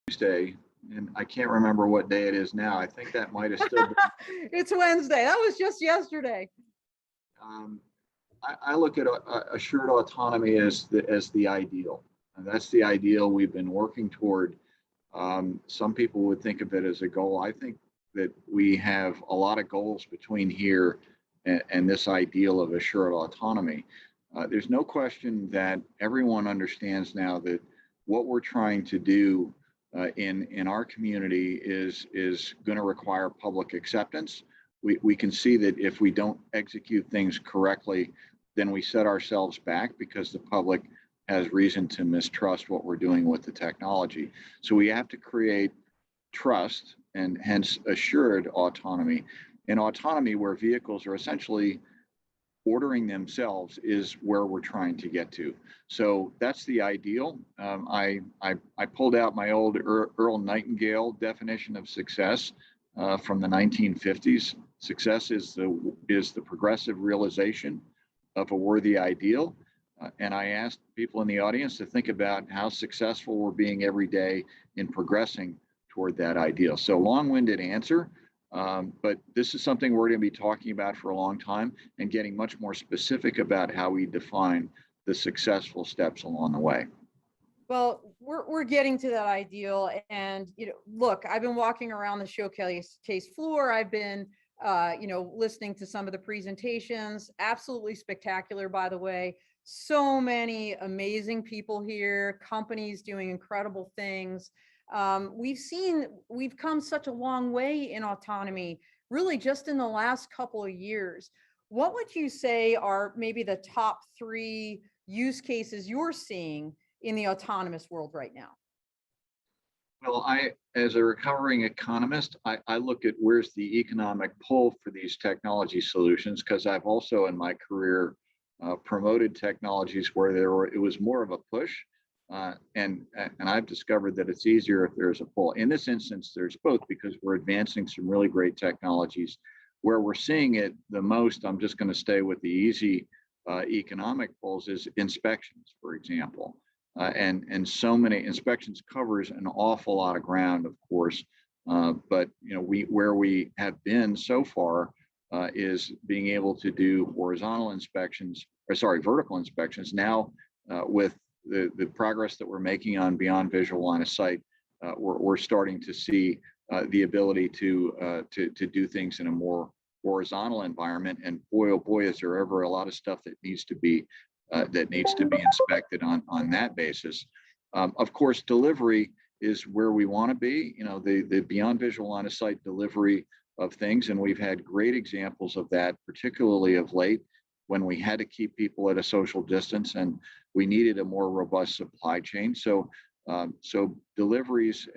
Tuesday, and I can't remember what day it is now. I think that might have still been. It's Wednesday. That was just yesterday. I look at assured autonomy as the ideal. And that's the ideal we've been working toward. Some people would think of it as a goal. I think that we have a lot of goals between here and this ideal of assured autonomy. There's no question that everyone understands now that what we're trying to do in our community is going to require public acceptance. We can see that if we don't execute things correctly, then we set ourselves back because the public has reason to mistrust what we're doing with the technology. So we have to create trust and hence assured autonomy. And autonomy where vehicles are essentially ordering themselves is where we're trying to get to. So that's the ideal. I pulled out my old Earl Nightingale definition of success from the 1950s. Success is the progressive realization of a worthy ideal. And I asked people in the audience to think about how successful we're being every day in progressing toward that ideal. So long-winded answer, but this is something we're going to be talking about for a long time and getting much more specific about how we define the successful steps along the way. Well, we're getting to that ideal, and look, I've been walking around the showcase floor. I've been listening to some of the presentations. Absolutely spectacular, by the way. So many amazing people here, companies doing incredible things. We've come such a long way in autonomy, really just in the last couple of years. What would you say are maybe the top 3 use cases you're seeing in the autonomous world right now? Well, as a recovering economist, I look at where's the economic pull for these technology solutions, because I've also in my career promoted technologies where it was more of a push. And I've discovered that it's easier if there's a pull. In this instance, there's both, because we're advancing some really great technologies. Where we're seeing it the most, I'm just going to stay with the easy economic pulls, is inspections, for example. And so many inspections covers an awful lot of ground, of course. But where we have been so far is being able to do vertical inspections. Now with the progress that we're making on beyond visual line of sight, we're starting to see the ability to do things in a more horizontal environment. And boy, oh boy, is there ever a lot of stuff that needs to be inspected on that basis. Of course, delivery is where we want to be. The beyond visual line of sight delivery of things, and we've had great examples of that, particularly of late, when we had to keep people at a social distance and we needed a more robust supply chain. So deliveries,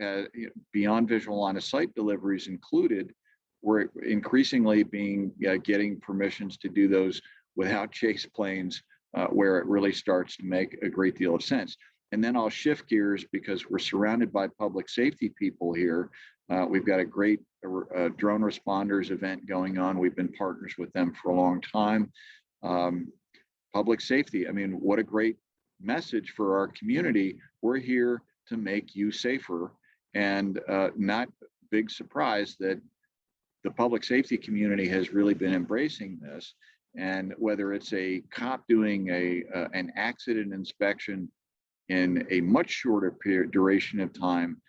beyond visual line of sight deliveries included, we're increasingly getting permissions to do those without chase planes, where it really starts to make a great deal of sense. And then I'll shift gears because we're surrounded by public safety people here. We've got a great drone responders event going on. We've been partners with them for a long time. Public safety, I mean, what a great message for our community. We're here to make you safer, and not big surprise that the public safety community has really been embracing this. And whether it's a cop doing an accident inspection in a much shorter duration of time,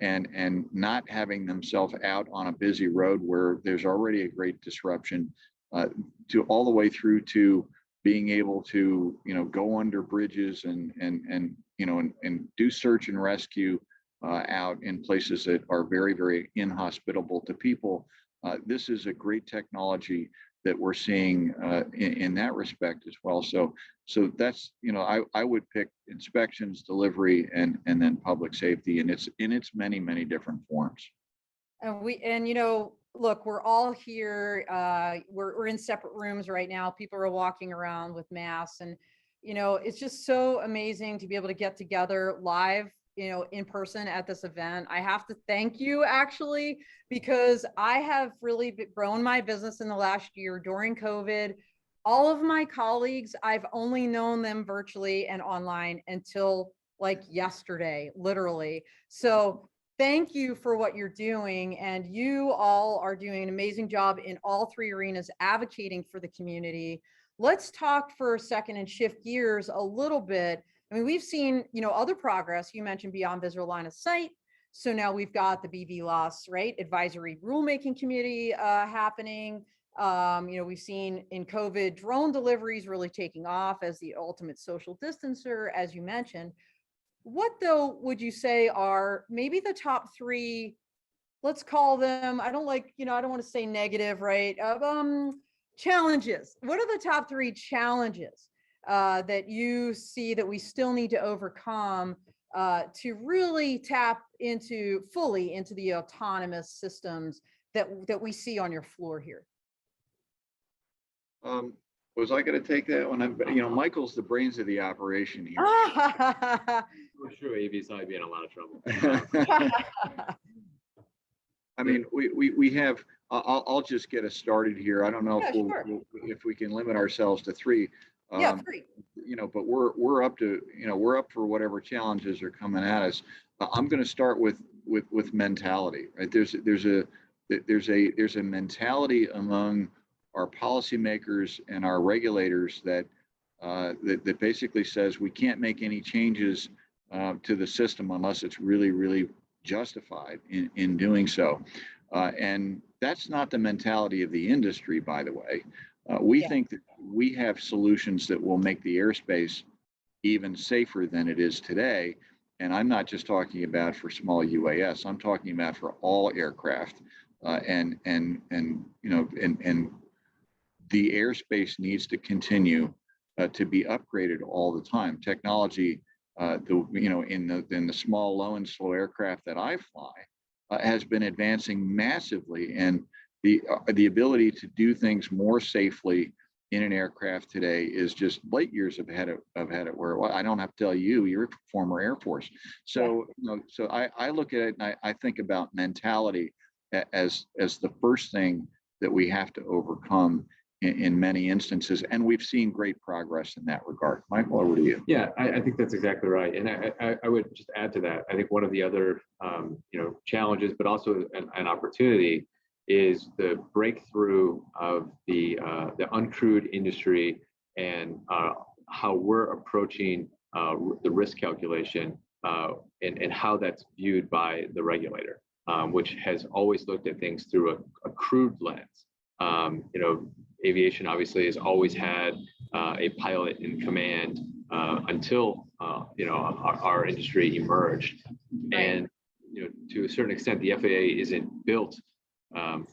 and not having themselves out on a busy road where there's already a great disruption, to all the way through to being able to go under bridges and do search and rescue out in places that are very, very inhospitable to people. This is a great technology that we're seeing in that respect as well. So that's, I would pick inspections, delivery, and then public safety, and it's in its many, many different forms. And look, we're all here. We're in separate rooms right now. People are walking around with masks, and it's just so amazing to be able to get together live, in person at this event. I have to thank you, actually, because I have really grown my business in the last year during COVID. All of my colleagues, I've only known them virtually and online until like yesterday, literally. So thank you for what you're doing. And you all are doing an amazing job in all three arenas advocating for the community. Let's talk for a second and shift gears a little bit. I mean, we've seen, other progress. You mentioned beyond visual line of sight. So now we've got the BVLOS, right? Advisory rulemaking committee happening. We've seen in COVID drone deliveries really taking off as the ultimate social distancer, as you mentioned. What though would you say are maybe the top three, let's call them, I don't want to say negative, right? Challenges. What are the top three challenges that you see that we still need to overcome to really tap fully into the autonomous systems that we see on your floor here? Was I going to take that one? Michael's the brains of the operation here. For sure, AVSI would be in a lot of trouble. I mean, we have. I'll just get us started here. I don't know if we can limit ourselves to three. Yeah, three. But we're up for whatever challenges are coming at us. I'm going to start with mentality. Right? There's a mentality among our policymakers and our regulators that basically says we can't make any changes to the system unless it's really, really justified in doing so. And that's not the mentality of the industry, by the way. We think that we have solutions that will make the airspace even safer than it is today. And I'm not just talking about for small UAS. I'm talking about for all aircraft. And the airspace needs to continue to be upgraded all the time. Technology, in the small, low and slow aircraft that I fly, has been advancing massively, and the ability to do things more safely in an aircraft today is just light years ahead of where it was. I don't have to tell you, you're a former Air Force. So, so I look at it and I think about mentality as the first thing that we have to overcome in many instances, and we've seen great progress in that regard. Michael, over to you. Yeah, I think that's exactly right, and I would just add to that. I think one of the other challenges, but also an opportunity, is the breakthrough of the uncrewed industry and how we're approaching the risk calculation and how that's viewed by the regulator, which has always looked at things through a crewed lens. Aviation obviously has always had a pilot in command until our industry emerged, and to a certain extent, the FAA isn't built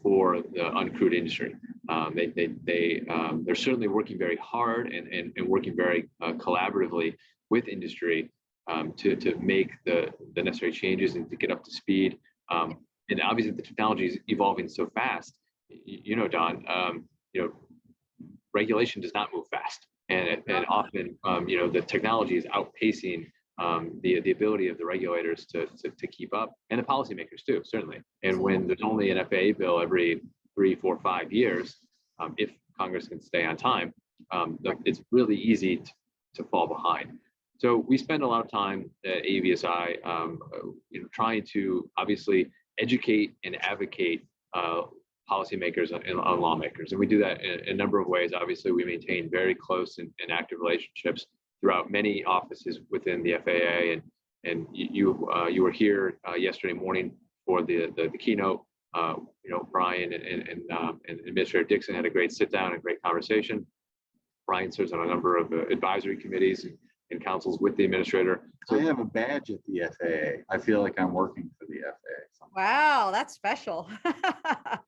for the uncrewed industry. They're certainly working very hard and working very collaboratively with industry to make the necessary changes and to get up to speed. And obviously, the technology is evolving so fast. Don, regulation does not move fast, and often, the technology is outpacing the ability of the regulators to keep up, and the policymakers too, certainly. And when there's only an FAA bill every 3, 4, 5 years, if Congress can stay on time, it's really easy to fall behind. So we spend a lot of time at AVSI, trying to obviously educate and advocate policymakers and lawmakers. And we do that in a number of ways. Obviously, we maintain very close and active relationships throughout many offices within the FAA. And you were here yesterday morning for the keynote. Brian and Administrator Dixon had a great sit down and great conversation. Brian serves on a number of advisory committees and councils with the administrator. So I have a badge at the FAA. I feel like I'm working for the FAA. Wow, that's special.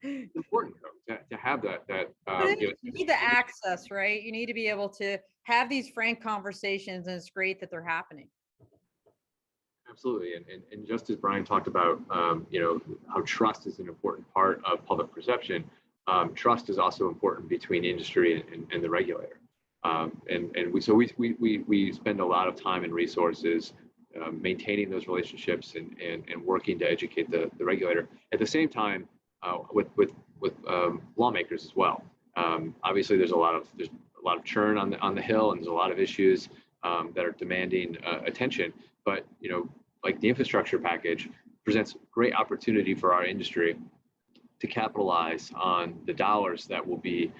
It's important though, to have that. You need the access, right? You need to be able to have these frank conversations, and it's great that they're happening. Absolutely, and just as Brian talked about, how trust is an important part of public perception. Trust is also important between industry and the regulator. And we spend a lot of time and resources maintaining those relationships and working to educate the regulator. At the same time, with lawmakers as well. Obviously, there's a lot of churn on the Hill, and there's a lot of issues that are demanding attention. But like the infrastructure package, presents great opportunity for our industry to capitalize on the dollars that will be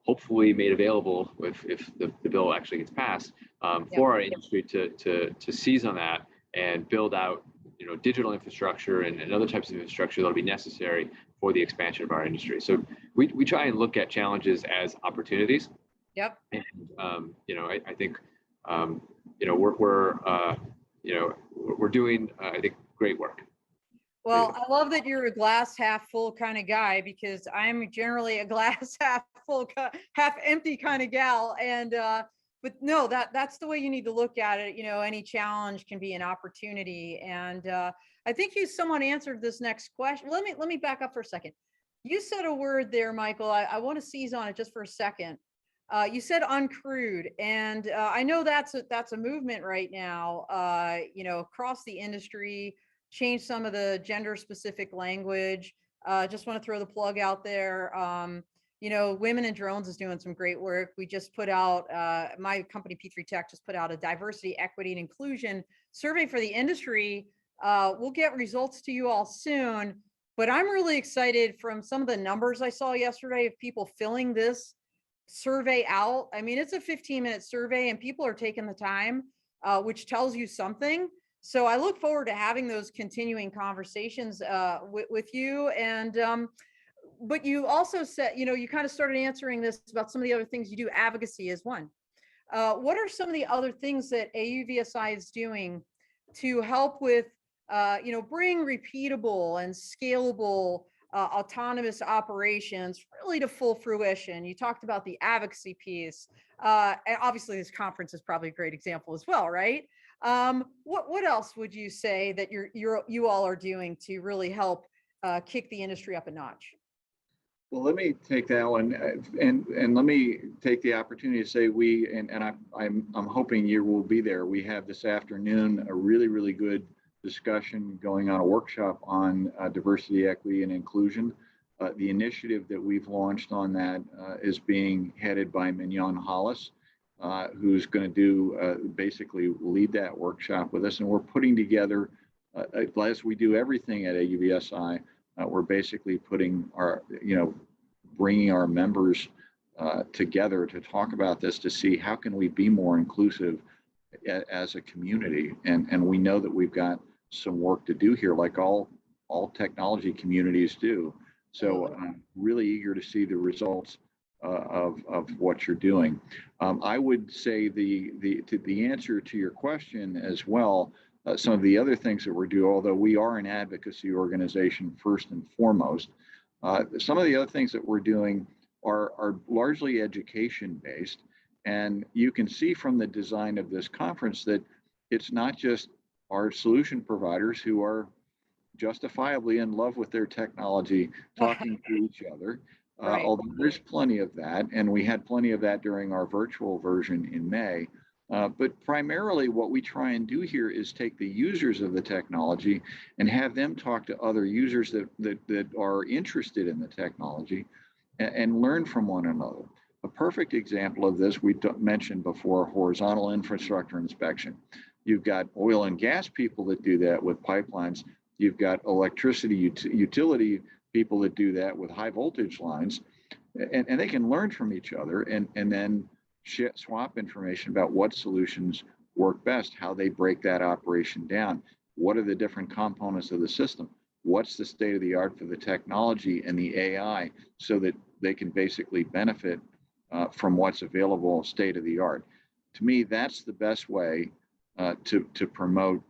hopefully made available if the bill actually gets passed for our industry to seize on that and build out digital infrastructure and other types of infrastructure that'll be necessary for the expansion of our industry. So we try and look at challenges as opportunities. Yep. And I think we're doing I think great work. Well, I love that you're a glass half full kind of guy, because I'm generally a glass half full, half empty kind of gal. And but no, that's the way you need to look at it. Any challenge can be an opportunity. And I think you somewhat answered this next question. Let me back up for a second. You said a word there, Michael. I want to seize on it just for a second. You said uncrewed, and I know that's a movement right now. Across the industry. Change some of the gender specific language. Just want to throw the plug out there. Women in Drones is doing some great work. We just put out, my company P3 Tech just put out a diversity, equity, and inclusion survey for the industry. We'll get results to you all soon, but I'm really excited from some of the numbers I saw yesterday of people filling this survey out. I mean, it's a 15-minute survey and people are taking the time, which tells you something. So I look forward to having those continuing conversations with you. And but you also said, you kind of started answering this about some of the other things you do. Advocacy is one. What are some of the other things that AUVSI is doing to help with, bring repeatable and scalable autonomous operations really to full fruition? You talked about the advocacy piece. And obviously, this conference is probably a great example as well, right? What else would you say that you all are doing to really help kick the industry up a notch? Well, let me take that one, and let me take the opportunity to say I'm hoping you will be there. We have this afternoon a really good discussion going on, a workshop on diversity, equity, and inclusion. The initiative that we've launched on that is being headed by Mignon Hollis, who's going to do basically lead that workshop with us. And we're putting together, as we do everything at AUVSI, we're basically putting our, bringing our members together to talk about this, to see how can we be more inclusive as a community. And we know that we've got some work to do here, like all technology communities do. So I'm really eager to see the results of what you're doing. I would say the answer to your question as well, some of the other things that we're doing, although we are an advocacy organization first and foremost, some of the other things that we're doing are largely education based. And you can see from the design of this conference that it's not just our solution providers who are justifiably in love with their technology talking to each other. Right. Although there's plenty of that, and we had plenty of that during our virtual version in May. But primarily what we try and do here is take the users of the technology and have them talk to other users that are interested in the technology and learn from one another. A perfect example of this, we mentioned before, horizontal infrastructure inspection. You've got oil and gas people that do that with pipelines. You've got electricity utility people that do that with high voltage lines, and they can learn from each other and then swap information about what solutions work best, how they break that operation down, what are the different components of the system, what's the state of the art for the technology and the AI, so that they can basically benefit from what's available state of the art. To me, that's the best way to promote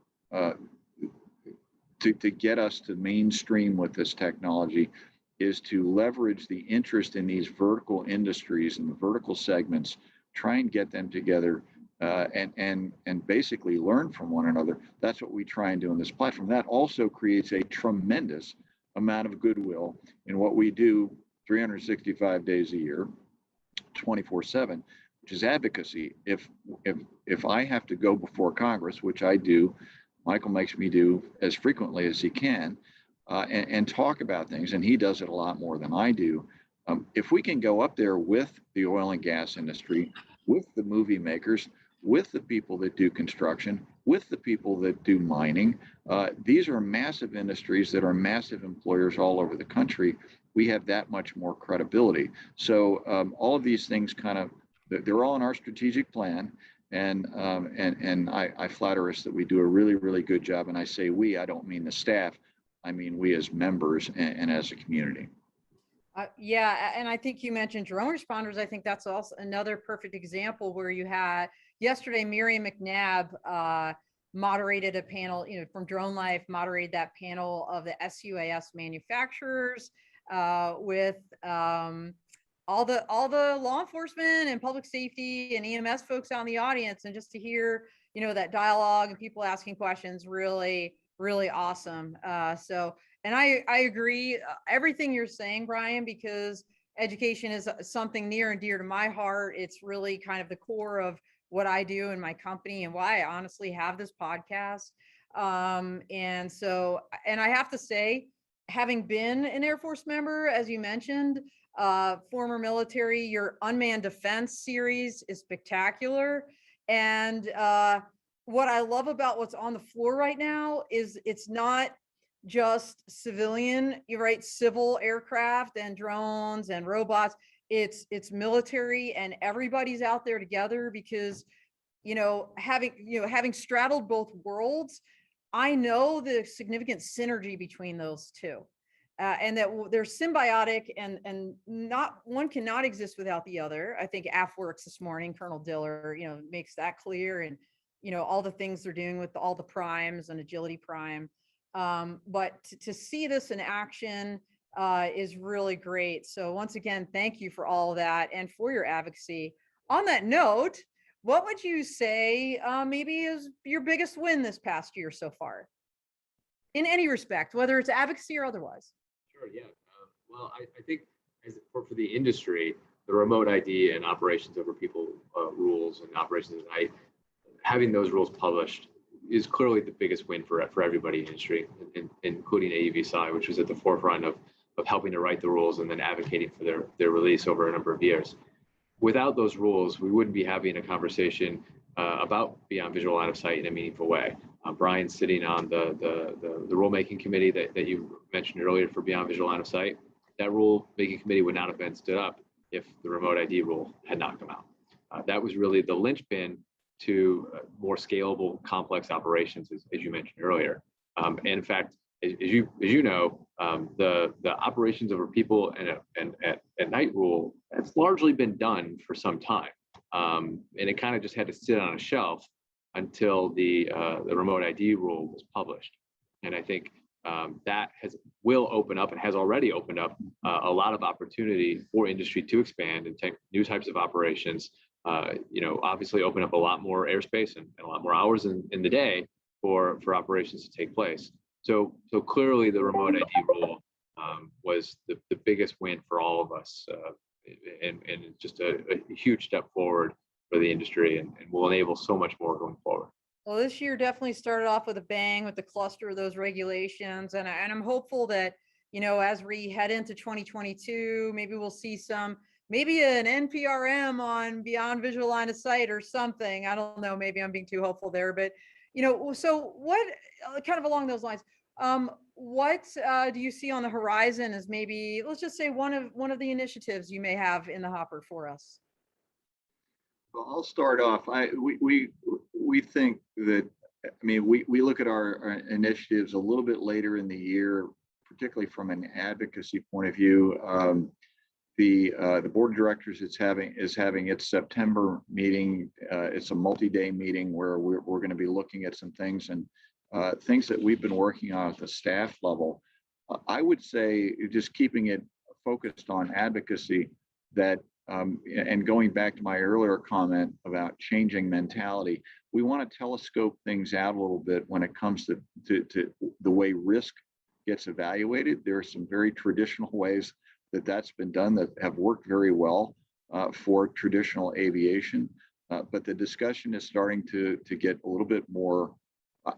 to get us to mainstream with this technology, is to leverage the interest in these vertical industries and the vertical segments, try and get them together and basically learn from one another. That's what we try and do on this platform. That also creates a tremendous amount of goodwill in what we do 365 days a year, 24/7, which is advocacy. If I have to go before Congress, which I do, Michael makes me do as frequently as he can, and talk about things, and he does it a lot more than I do. If we can go up there with the oil and gas industry, with the movie makers, with the people that do construction, with the people that do mining. These are massive industries that are massive employers all over the country. We have that much more credibility. So all of these things they're all in our strategic plan. And I flatter us that we do a really, really good job. And I say we, I don't mean the staff. I mean we as members and as a community. Yeah, and I think you mentioned drone responders. I think that's also another perfect example where you had yesterday, Miriam McNabb moderated a panel, from DroneLife, moderated that panel of the SUAS manufacturers with all the law enforcement and public safety and EMS folks out in the audience, and just to hear, that dialogue and people asking questions, really, really awesome. And I agree everything you're saying, Brian, because education is something near and dear to my heart. It's really kind of the core of what I do in my company and why I honestly have this podcast. And I have to say, having been an Air Force member, as you mentioned, former military, your unmanned defense series is spectacular. And what I love about what's on the floor right now is it's not just civilian, civil aircraft and drones and robots. It's military, and everybody's out there together because, having straddled both worlds, I know the significant synergy between those two. And that they're symbiotic, and not one cannot exist without the other. I think AFWorks this morning, Colonel Diller, makes that clear, and all the things they're doing with all the primes and Agility Prime. But to see this in action is really great. So once again, thank you for all of that and for your advocacy. On that note, what would you say maybe is your biggest win this past year so far, in any respect, whether it's advocacy or otherwise? Sure, yeah. Well, I think for the industry, the remote ID and operations over people rules and operations at night, having those rules published is clearly the biggest win for everybody in the industry, including AUVSI, which was at the forefront of helping to write the rules and then advocating for their release over a number of years. Without those rules, we wouldn't be having a conversation about beyond visual line of sight in a meaningful way. Brian's sitting on the rulemaking committee that you mentioned earlier for beyond visual line of sight. That rulemaking committee would not have been stood up if the remote ID rule had not come out. That was really the linchpin to more scalable, complex operations, as you mentioned earlier. And in fact, as you know, the operations over people and at night rule, that's largely been done for some time. And it kind of just had to sit on a shelf until the remote ID rule was published. And I think that will open up and has already opened up a lot of opportunity for industry to expand and take new types of operations. Obviously open up a lot more airspace and a lot more hours in the day for operations to take place. So clearly the remote ID rule was the biggest win for all of us, and just a huge step forward for the industry, and will enable so much more going forward. Well, this year definitely started off with a bang with the cluster of those regulations, and I'm hopeful that, as we head into 2022, maybe we'll see maybe an NPRM on beyond visual line of sight or something. I don't know, maybe I'm being too hopeful there, but so what, kind of along those lines, what do you see on the horizon as maybe, let's just say one of the initiatives you may have in the hopper for us? Well, I'll start off. We think that, we look at our initiatives a little bit later in the year, particularly from an advocacy point of view. The board of directors is having its September meeting. It's a multi-day meeting where we're going to be looking at some things and things that we've been working on at the staff level. I would say, just keeping it focused on advocacy, that and going back to my earlier comment about changing mentality, we want to telescope things out a little bit when it comes to the way risk gets evaluated. There are some very traditional ways that's been done that have worked very well for traditional aviation, but the discussion is starting to get a little bit more,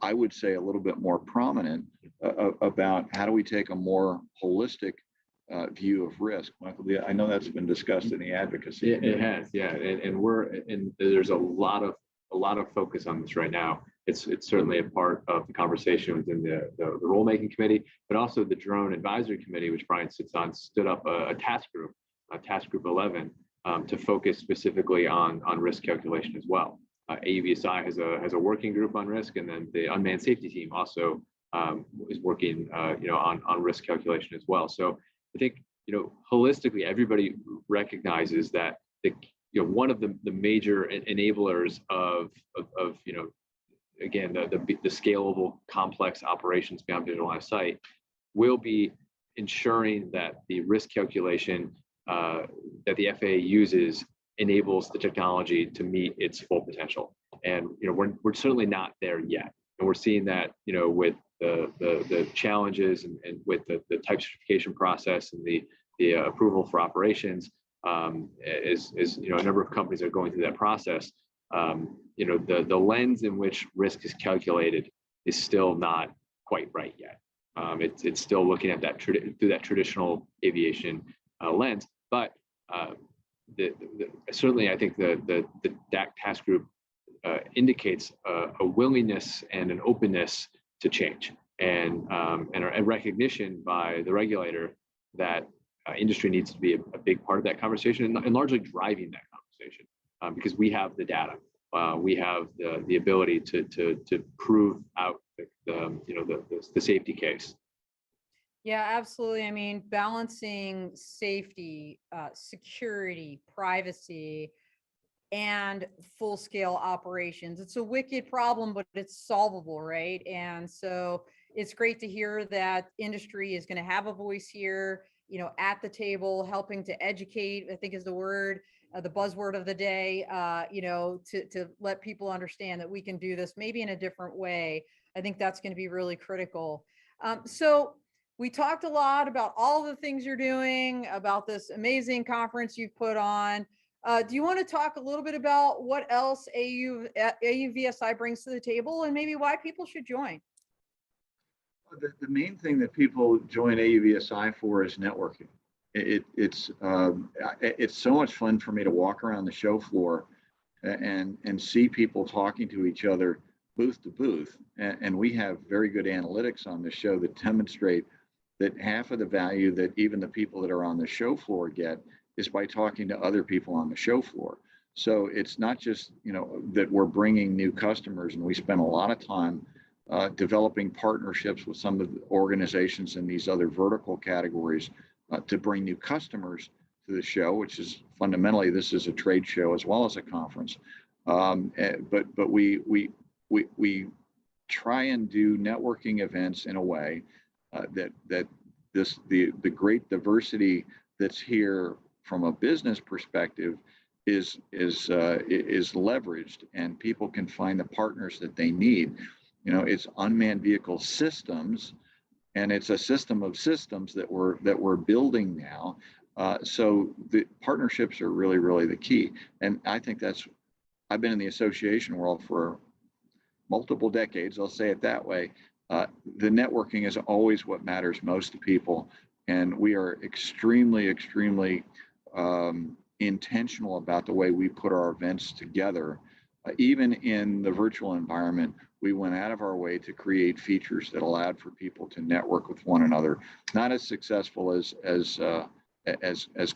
I would say, a little bit more prominent about how do we take a more holistic view of risk. Michael, I know that's been discussed in the advocacy. It has, yeah, and there's a lot of focus on this right now. it's certainly a part of the conversation within the rulemaking committee, but also the Drone Advisory Committee, which Brian sits on, stood up a task group 11, to focus specifically on risk calculation as well. AUVSI has a working group on risk, and then the unmanned safety team also is working on risk calculation as well. So I think holistically everybody recognizes that one of the major enablers of again, the scalable, complex operations beyond visual line of sight will be ensuring that the risk calculation that the FAA uses enables the technology to meet its full potential. And we're certainly not there yet, and we're seeing that with the challenges and with the type certification process and the approval for operations. Is a number of companies are going through that process. The lens in which risk is calculated is still not quite right yet. It's still looking at that through that traditional aviation lens, but certainly I think the DAC task group indicates a willingness and an openness to change, and a recognition by the regulator that industry needs to be a big part of that conversation, and largely driving that conversation, because we have the data, we have the ability to prove out the safety case. Yeah, absolutely. I mean, balancing safety, security, privacy, and full-scale operations. It's a wicked problem, but it's solvable, right? And so it's great to hear that industry is going to have a voice here, at the table, helping to educate, I think is the word, the buzzword of the day, to let people understand that we can do this maybe in a different way. I think that's going to be really critical. So we talked a lot about all the things you're doing, about this amazing conference you've put on. Do you want to talk a little bit about what else AUVSI brings to the table, and maybe why people should join? The main thing that people join AUVSI for is networking. It's so much fun for me to walk around the show floor and see people talking to each other booth to booth. And we have very good analytics on the show that demonstrate that half of the value that even the people that are on the show floor get is by talking to other people on the show floor. So it's not just that we're bringing new customers, and we spend a lot of time developing partnerships with some of the organizations in these other vertical categories to bring new customers to the show, which is fundamentally, this is a trade show as well as a conference. But we try and do networking events in a way that the great diversity that's here from a business perspective is leveraged, and people can find the partners that they need. It's unmanned vehicle systems, and it's a system of systems that we're building now. So the partnerships are really, really the key. And I think I've been in the association world for multiple decades, I'll say it that way. The networking is always what matters most to people. And we are extremely, extremely intentional about the way we put our events together. Even in the virtual environment, we went out of our way to create features that allowed for people to network with one another. Not as successful as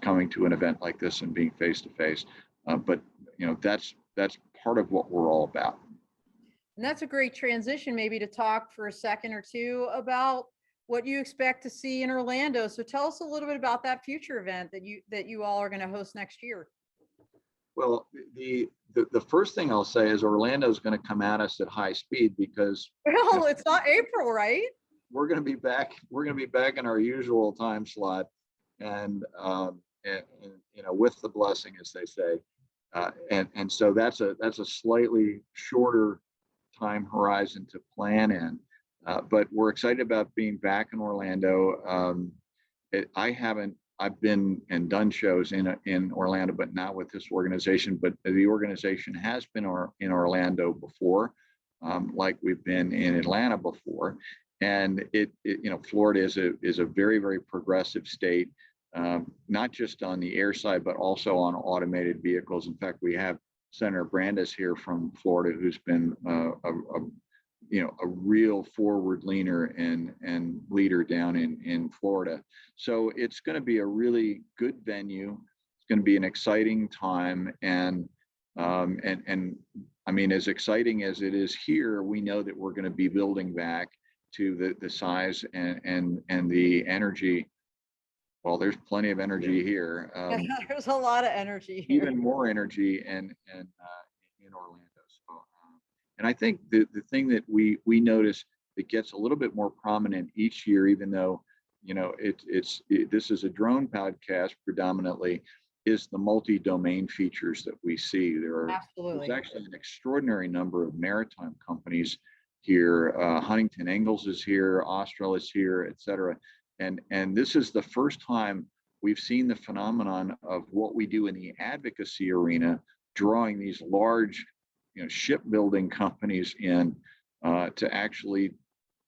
coming to an event like this and being face to face, but that's part of what we're all about. And that's a great transition, maybe to talk for a second or two about what you expect to see in Orlando. So tell us a little bit about that future event that you all are going to host next year. Well, the first thing I'll say is Orlando is going to come at us at high speed, because it's not April, right? We're going to be back. We're going to be back in our usual time slot, and with the blessing, as they say, and so that's a slightly shorter time horizon to plan in, but we're excited about being back in Orlando. I've been and done shows in Orlando, but not with this organization. But the organization has been in Orlando before, like we've been in Atlanta before. And Florida is a very, very progressive state, not just on the air side, but also on automated vehicles. In fact, we have Senator Brandes here from Florida, who's been a real forward leaner and leader down in Florida. So it's going to be a really good venue. It's going to be an exciting time, and I mean, as exciting as it is here, we know that we're going to be building back to the size and the energy. Well, there's plenty of energy here. There's a lot of energy here. Even more energy in Orlando. So, and I think the thing that we notice that gets a little bit more prominent each year, even though this is a drone podcast predominantly, is the multi-domain features that we see. Absolutely. There's actually an extraordinary number of maritime companies here. Huntington Ingalls is here, Austral is here, et cetera. And this is the first time we've seen the phenomenon of what we do in the advocacy arena, drawing these large, shipbuilding companies in to actually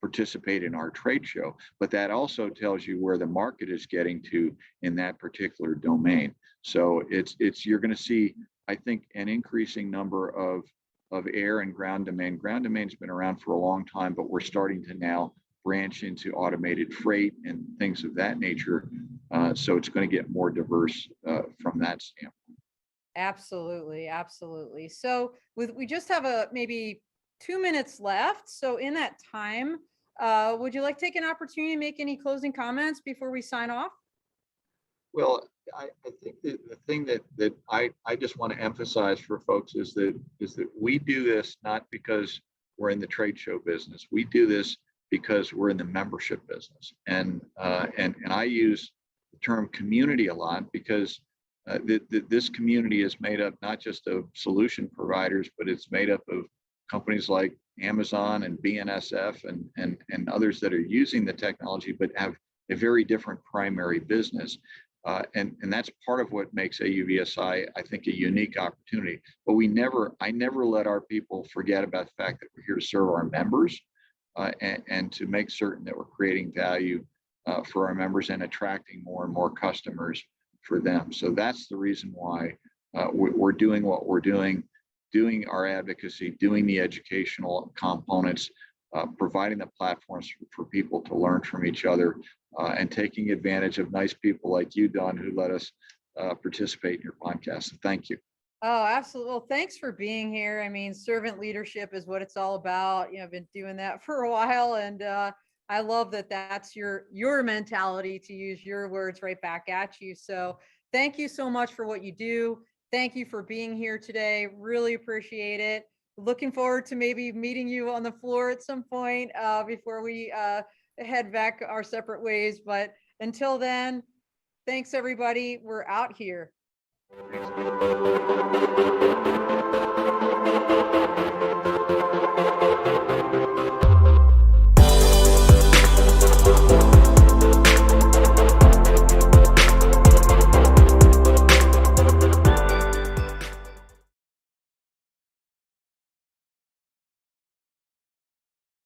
participate in our trade show. But that also tells you where the market is getting to in that particular domain. So you're going to see, I think, an increasing number of air and ground domain. Ground domain's been around for a long time, but we're starting to now branch into automated freight and things of that nature. So it's going to get more diverse from that standpoint. Absolutely, absolutely. So we just have maybe 2 minutes left. So in that time, would you like to take an opportunity to make any closing comments before we sign off? Well, I think the thing that I just want to emphasize for folks is that we do this not because we're in the trade show business. We do this because we're in the membership business. And I use the term community a lot because this community is made up not just of solution providers, but it's made up of companies like Amazon and BNSF and others that are using the technology, but have a very different primary business. And that's part of what makes AUVSI, I think, a unique opportunity. But I never let our people forget about the fact that we're here to serve our members and to make certain that we're creating value for our members and attracting more and more customers for them. So that's the reason why we're doing what we're doing our advocacy, doing the educational components, providing the platforms for people to learn from each other, and taking advantage of nice people like you, Don, who let us participate in your podcast. So thank you. Oh, absolutely. Well, thanks for being here. I mean, servant leadership is what it's all about. I've been doing that for a while, and I love that that's your mentality, to use your words, right back at you. So thank you so much for what you do. Thank you for being here today. Really appreciate it. Looking forward to maybe meeting you on the floor at some point before we head back our separate ways. But until then, thanks everybody. We're out here. Thanks.